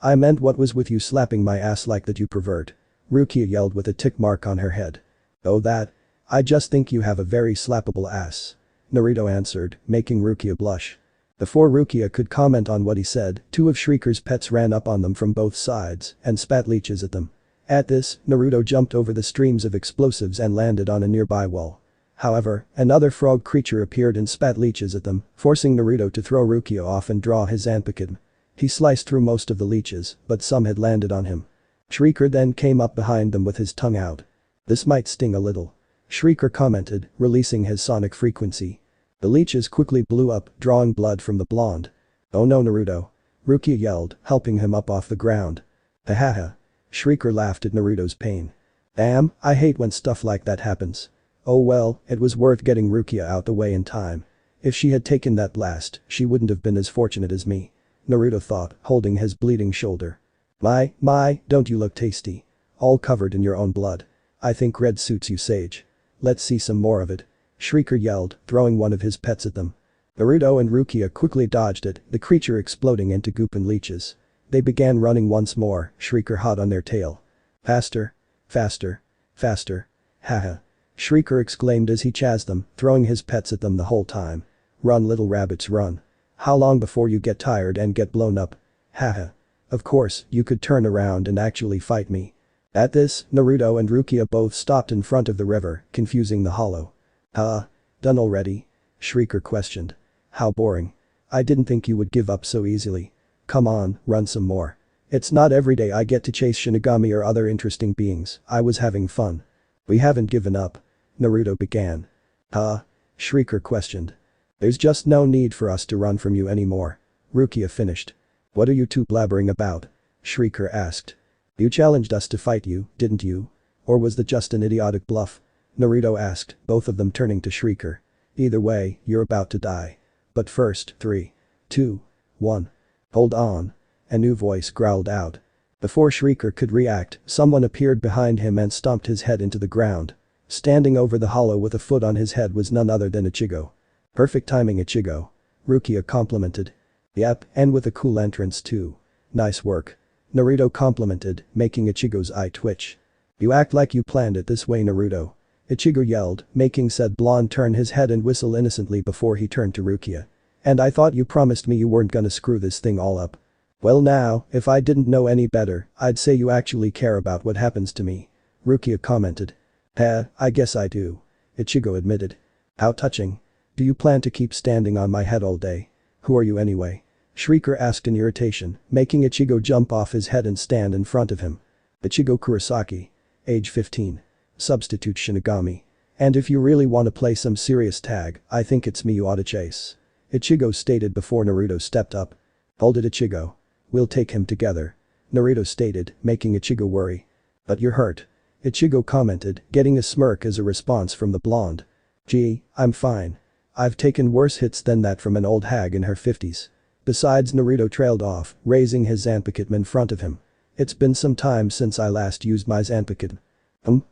Speaker 1: I meant what was with you slapping my ass like that, you pervert. Rukia yelled with a tick mark on her head. Oh that? I just think you have a very slappable ass. Naruto answered, making Rukia blush. Before Rukia could comment on what he said, 2 of Shrieker's pets ran up on them from both sides and spat leeches at them. At this, Naruto jumped over the streams of explosives and landed on a nearby wall. However, another frog creature appeared and spat leeches at them, forcing Naruto to throw Rukia off and draw his Zanpakuto. He sliced through most of the leeches, but some had landed on him. Shrieker then came up behind them with his tongue out. This might sting a little. Shrieker commented, releasing his sonic frequency. The leeches quickly blew up, drawing blood from the blonde. Oh no Naruto. Rukia yelled, helping him up off the ground. Hahaha. Shrieker laughed at Naruto's pain. Damn, I hate when stuff like that happens. Oh well, it was worth getting Rukia out the way in time. If she had taken that blast, she wouldn't have been as fortunate as me. Naruto thought, holding his bleeding shoulder. My, don't you look tasty. All covered in your own blood. I think red suits you, Sage. Let's see some more of it. Shrieker yelled, throwing one of his pets at them. Naruto and Rukia quickly dodged it, the creature exploding into goop and leeches. They began running once more, Shrieker hot on their tail. Faster. Faster. Faster. Haha. Shrieker exclaimed as he chased them, throwing his pets at them the whole time. Run little rabbits run. How long before you get tired and get blown up? Haha. Of course, you could turn around and actually fight me. At this, Naruto and Rukia both stopped in front of the river, confusing the hollow. Done already? Shrieker questioned. How boring. I didn't think you would give up so easily. Come on, run some more. It's not every day I get to chase Shinigami or other interesting beings, I was having fun. We haven't given up. Naruto began. Shrieker questioned. There's just no need for us to run from you anymore. Rukia finished. What are you two blabbering about? Shrieker asked. You challenged us to fight you, didn't you? Or was that just an idiotic bluff? Naruto asked, both of them turning to Shrieker. Either way, you're about to die. But first, 3, 2, 1. Hold on. A new voice growled out. Before Shrieker could react, someone appeared behind him and stomped his head into the ground. Standing over the hollow with a foot on his head was none other than Ichigo. Perfect timing, Ichigo. Rukia complimented. Yep, and with a cool entrance too. Nice work. Naruto complimented, making Ichigo's eye twitch. You act like you planned it this way, Naruto. Ichigo yelled, making said blonde turn his head and whistle innocently before he turned to Rukia. And I thought you promised me you weren't gonna screw this thing all up. Well now, if I didn't know any better, I'd say you actually care about what happens to me. Rukia commented. I guess I do. Ichigo admitted. How touching. Do you plan to keep standing on my head all day? Who are you anyway? Shrieker asked in irritation, making Ichigo jump off his head and stand in front of him. Ichigo Kurosaki. Age 15. Substitute Shinigami. And if you really want to play some serious tag, I think it's me you ought to chase. Ichigo stated before Naruto stepped up. Hold it, Ichigo. We'll take him together. Naruto stated, making Ichigo worry. But you're hurt. Ichigo commented, getting a smirk as a response from the blonde. Gee, I'm fine. I've taken worse hits than that from an old hag in her 50s. Besides, Naruto trailed off, raising his Zanpakuto in front of him. It's been some time since I last used my Zanpakuto.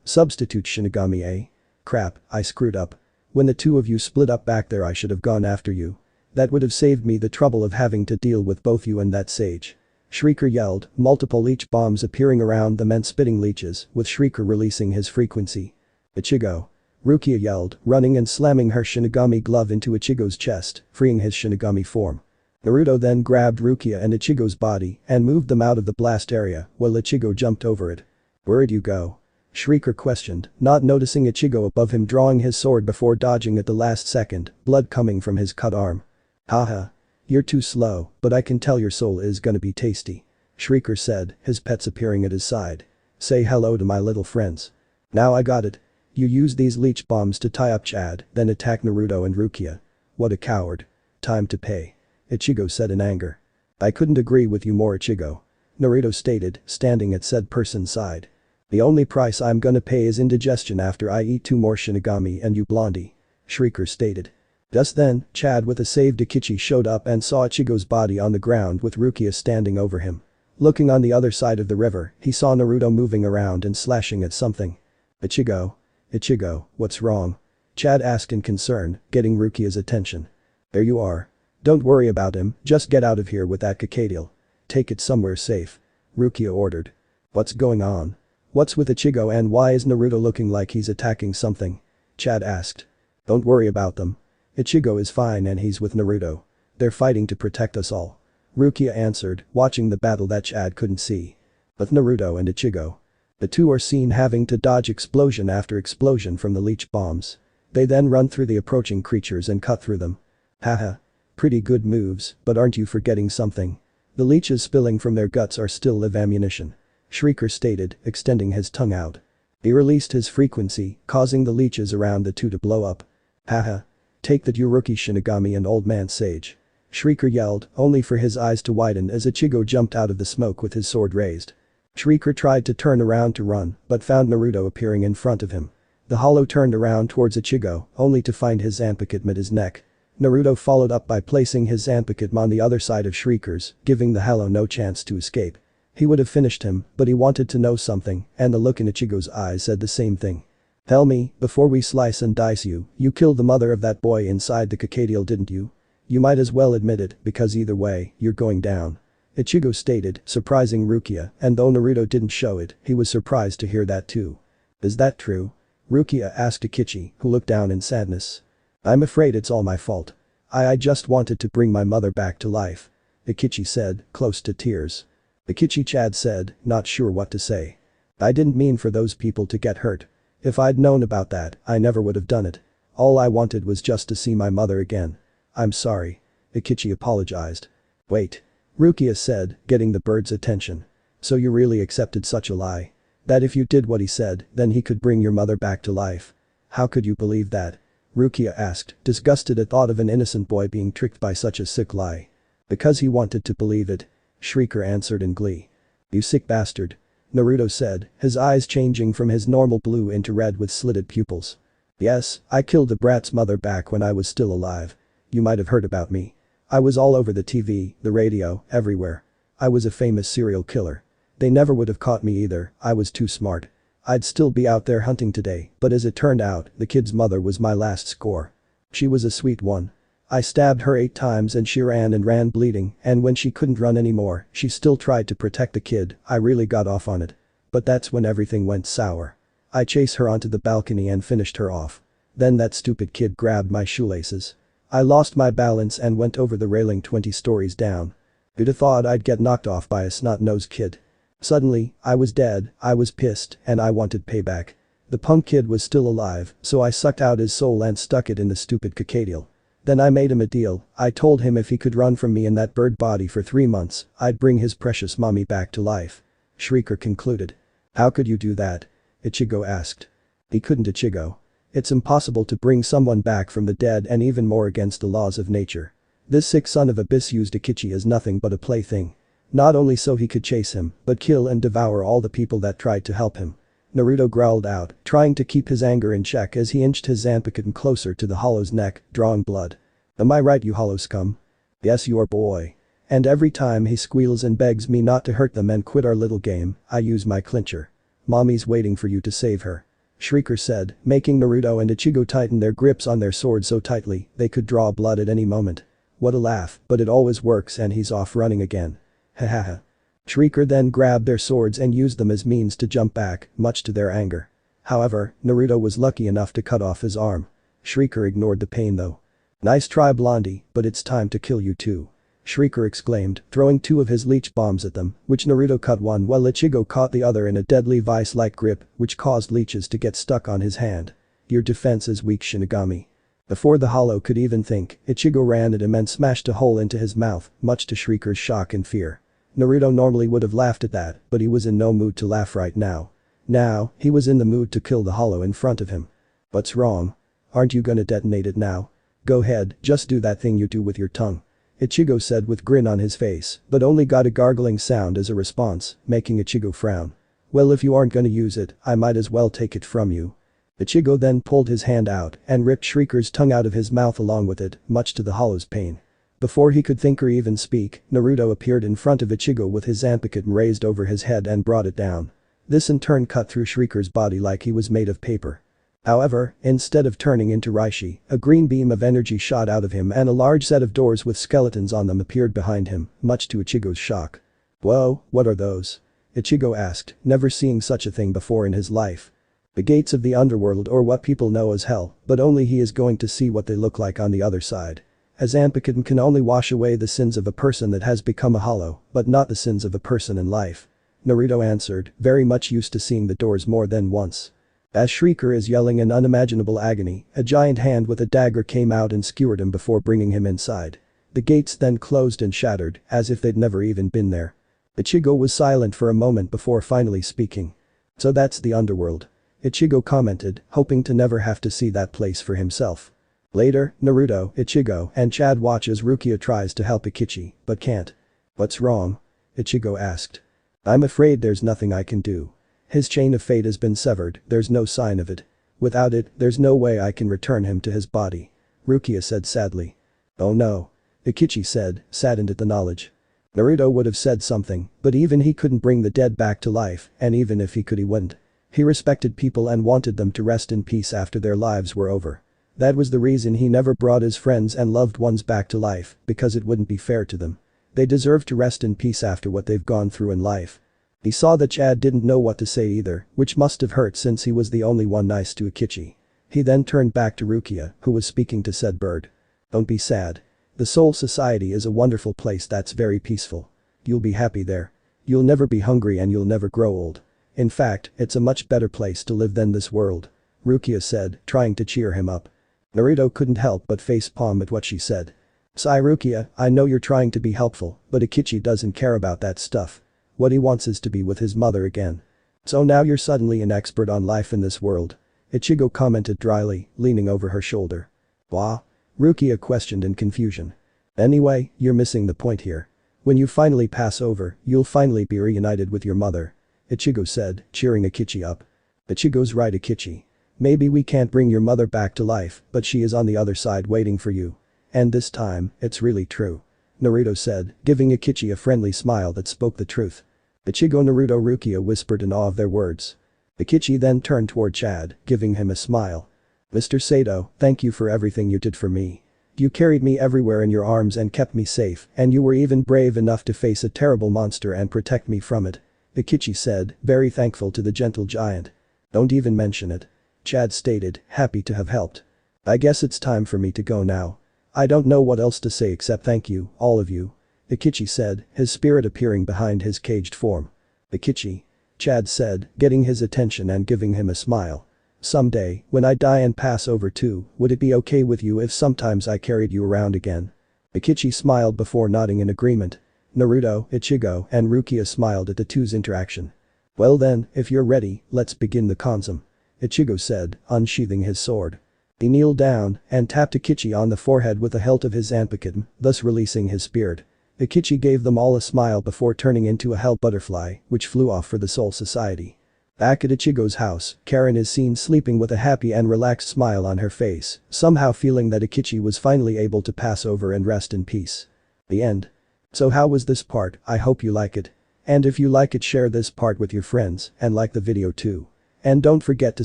Speaker 1: Substitute Shinigami, eh? Crap, I screwed up. When the two of you split up back there, I should have gone after you. That would have saved me the trouble of having to deal with both you and that sage. Shrieker yelled, multiple leech bombs appearing around them and spitting leeches, with Shrieker releasing his frequency. Ichigo. Rukia yelled, running and slamming her Shinigami glove into Ichigo's chest, freeing his Shinigami form. Naruto then grabbed Rukia and Ichigo's body and moved them out of the blast area while Ichigo jumped over it. Where'd you go? Shrieker questioned, not noticing Ichigo above him drawing his sword before dodging at the last second, blood coming from his cut arm. Haha. You're too slow, but I can tell your soul is gonna be tasty. Shrieker said, his pets appearing at his side. Say hello to my little friends. Now I got it. You use these leech bombs to tie up Chad, then attack Naruto and Rukia. What a coward. Time to pay. Ichigo said in anger. I couldn't agree with you more, Ichigo. Naruto stated, standing at said person's side. The only price I'm gonna pay is indigestion after I eat 2 more Shinigami and you blondie. Shrieker stated. Just then, Chad with a saved Akechi showed up and saw Ichigo's body on the ground with Rukia standing over him. Looking on the other side of the river, he saw Naruto moving around and slashing at something. Ichigo? Ichigo, what's wrong? Chad asked in concern, getting Rukia's attention. There you are. Don't worry about him, just get out of here with that Kakadil. Take it somewhere safe. Rukia ordered. What's going on? What's with Ichigo and why is Naruto looking like he's attacking something? Chad asked. Don't worry about them. Ichigo is fine and he's with Naruto. They're fighting to protect us all. Rukia answered, watching the battle that Chad couldn't see. With Naruto and Ichigo. The two are seen having to dodge explosion after explosion from the leech bombs. They then run through the approaching creatures and cut through them. Haha. Pretty good moves, but aren't you forgetting something? The leeches spilling from their guts are still live ammunition. Shrieker stated, extending his tongue out. He released his frequency, causing the leeches around the two to blow up. Haha. Take that, you rookie Shinigami and old man sage. Shrieker yelled, only for his eyes to widen as Ichigo jumped out of the smoke with his sword raised. Shrieker tried to turn around to run, but found Naruto appearing in front of him. The hollow turned around towards Ichigo, only to find his Zanpakuto at his neck. Naruto followed up by placing his Zanpakuto on the other side of Shrieker's, giving the hollow no chance to escape. He would have finished him, but he wanted to know something, and the look in Ichigo's eyes said the same thing. Tell me, before we slice and dice you killed the mother of that boy inside the Kakadial, didn't you? You might as well admit it, because either way, you're going down. Ichigo stated, surprising Rukia, and though Naruto didn't show it, he was surprised to hear that too. Is that true? Rukia asked Itachi, who looked down in sadness. I'm afraid it's all my fault. I just wanted to bring my mother back to life. Itachi said, close to tears. Itachi said, not sure what to say. I didn't mean for those people to get hurt. If I'd known about that, I never would have done it. All I wanted was just to see my mother again. I'm sorry. Itachi apologized. Wait. Rukia said, getting the bird's attention. So you really accepted such a lie? That if you did what he said, then he could bring your mother back to life? How could you believe that? Rukia asked, disgusted at thought of an innocent boy being tricked by such a sick lie. Because he wanted to believe it. Shrieker answered in glee. You sick bastard. Naruto said, his eyes changing from his normal blue into red with slitted pupils. Yes, I killed the brat's mother back when I was still alive. You might have heard about me. I was all over the TV, the radio, everywhere. I was a famous serial killer. They never would have caught me either, I was too smart. I'd still be out there hunting today, but as it turned out, the kid's mother was my last score. She was a sweet one. I stabbed her 8 times and she ran and ran bleeding, and when she couldn't run anymore, she still tried to protect the kid. I really got off on it. But that's when everything went sour. I chased her onto the balcony and finished her off. Then that stupid kid grabbed my shoelaces. I lost my balance and went over the railing 20 stories down. You'd have thought I'd get knocked off by a snot-nosed kid. Suddenly, I was dead, I was pissed, and I wanted payback. The punk kid was still alive, so I sucked out his soul and stuck it in the stupid Kakadial. Then I made him a deal. I told him if he could run from me in that bird body for 3 months, I'd bring his precious mommy back to life. Shrieker concluded. How could you do that? Ichigo asked. He couldn't. Ichigo. It's impossible to bring someone back from the dead and even more against the laws of nature. This sick son of a bitch used Itachi as nothing but a plaything. Not only so he could chase him, but kill and devour all the people that tried to help him. Naruto growled out, trying to keep his anger in check as he inched his Zanpakuto closer to the hollow's neck, drawing blood. Am I right, you hollow scum? Yes, your boy. And every time he squeals and begs me not to hurt them and quit our little game, I use my clincher. Mommy's waiting for you to save her. Shrieker said, making Naruto and Ichigo tighten their grips on their swords so tightly they could draw blood at any moment. What a laugh, but it always works and he's off running again. Hahaha. Shrieker then grabbed their swords and used them as means to jump back, much to their anger. However, Naruto was lucky enough to cut off his arm. Shrieker ignored the pain though. Nice try, Blondie, but it's time to kill you too. Shrieker exclaimed, throwing 2 of his leech bombs at them, which Naruto cut one while Ichigo caught the other in a deadly vice-like grip, which caused leeches to get stuck on his hand. Your defense is weak, Shinigami. Before the hollow could even think, Ichigo ran at him and smashed a hole into his mouth, much to Shrieker's shock and fear. Naruto normally would have laughed at that, but he was in no mood to laugh right now. Now, he was in the mood to kill the hollow in front of him. What's wrong? Aren't you gonna detonate it now? Go ahead, just do that thing you do with your tongue. Ichigo said with grin on his face, but only got a gargling sound as a response, making Ichigo frown. Well, if you aren't gonna use it, I might as well take it from you. Ichigo then pulled his hand out and ripped Shrieker's tongue out of his mouth along with it, much to the hollow's pain. Before he could think or even speak, Naruto appeared in front of Ichigo with his Zanpakuto raised over his head and brought it down. This in turn cut through Shrieker's body like he was made of paper. However, instead of turning into Reishi, a green beam of energy shot out of him and a large set of doors with skeletons on them appeared behind him, much to Ichigo's shock. Whoa, what are those? Ichigo asked, never seeing such a thing before in his life. The gates of the underworld, or what people know as hell, but only he is going to see what they look like on the other side. As Zanpakuto can only wash away the sins of a person that has become a hollow, but not the sins of a person in life. Naruto answered, very much used to seeing the doors more than once. As Shrieker is yelling in unimaginable agony, a giant hand with a dagger came out and skewered him before bringing him inside. The gates then closed and shattered, as if they'd never even been there. Ichigo was silent for a moment before finally speaking. So that's the underworld. Ichigo commented, hoping to never have to see that place for himself. Later, Naruto, Ichigo, and Chad watch as Rukia tries to help Itachi, but can't. What's wrong? Ichigo asked. I'm afraid there's nothing I can do. His chain of fate has been severed, there's no sign of it. Without it, there's no way I can return him to his body. Rukia said sadly. Oh no. Itachi said, saddened at the knowledge. Naruto would have said something, but even he couldn't bring the dead back to life, and even if he could he wouldn't. He respected people and wanted them to rest in peace after their lives were over. That was the reason he never brought his friends and loved ones back to life, because it wouldn't be fair to them. They deserve to rest in peace after what they've gone through in life. He saw that Chad didn't know what to say either, which must have hurt since he was the only one nice to Itachi. He then turned back to Rukia, who was speaking to said bird. Don't be sad. The Soul Society is a wonderful place that's very peaceful. You'll be happy there. You'll never be hungry and you'll never grow old. In fact, it's a much better place to live than this world. Rukia said, trying to cheer him up. Naruto couldn't help but facepalm at what she said. Sigh Rukia, I know you're trying to be helpful, but Itachi doesn't care about that stuff. What he wants is to be with his mother again. So now you're suddenly an expert on life in this world. Ichigo commented dryly, leaning over her shoulder. Wah? Rukia questioned in confusion. Anyway, you're missing the point here. When you finally pass over, you'll finally be reunited with your mother. Ichigo said, cheering Itachi up. Ichigo's right Itachi. Maybe we can't bring your mother back to life, but she is on the other side waiting for you. And this time, it's really true. Naruto said, giving Itachi a friendly smile that spoke the truth. Ichigo Naruto Rukia whispered in awe of their words. Itachi then turned toward Chad, giving him a smile. Mr. Sato, thank you for everything you did for me. You carried me everywhere in your arms and kept me safe, and you were even brave enough to face a terrible monster and protect me from it. Itachi said, very thankful to the gentle giant. Don't even mention it. Chad stated, happy to have helped. I guess it's time for me to go now. I don't know what else to say except thank you, all of you. Itachi said, his spirit appearing behind his caged form. Itachi. Chad said, getting his attention and giving him a smile. Someday, when I die and pass over too, would it be okay with you if sometimes I carried you around again? Itachi smiled before nodding in agreement. Naruto, Ichigo, and Rukia smiled at the two's interaction. Well then, if you're ready, let's begin the Kanzam. Ichigo said, unsheathing his sword. He kneeled down and tapped Itachi on the forehead with the hilt of his Zanpakuto, thus releasing his spirit. Itachi gave them all a smile before turning into a hell butterfly, which flew off for the Soul Society. Back at Ichigo's house, Karen is seen sleeping with a happy and relaxed smile on her face, somehow feeling that Itachi was finally able to pass over and rest in peace. The end. So how was this part? I hope you like it. And if you like it, share this part with your friends and like the video too. And don't forget to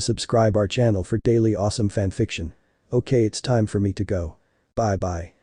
Speaker 1: subscribe our channel for daily awesome fanfiction. Okay, it's time for me to go. Bye bye.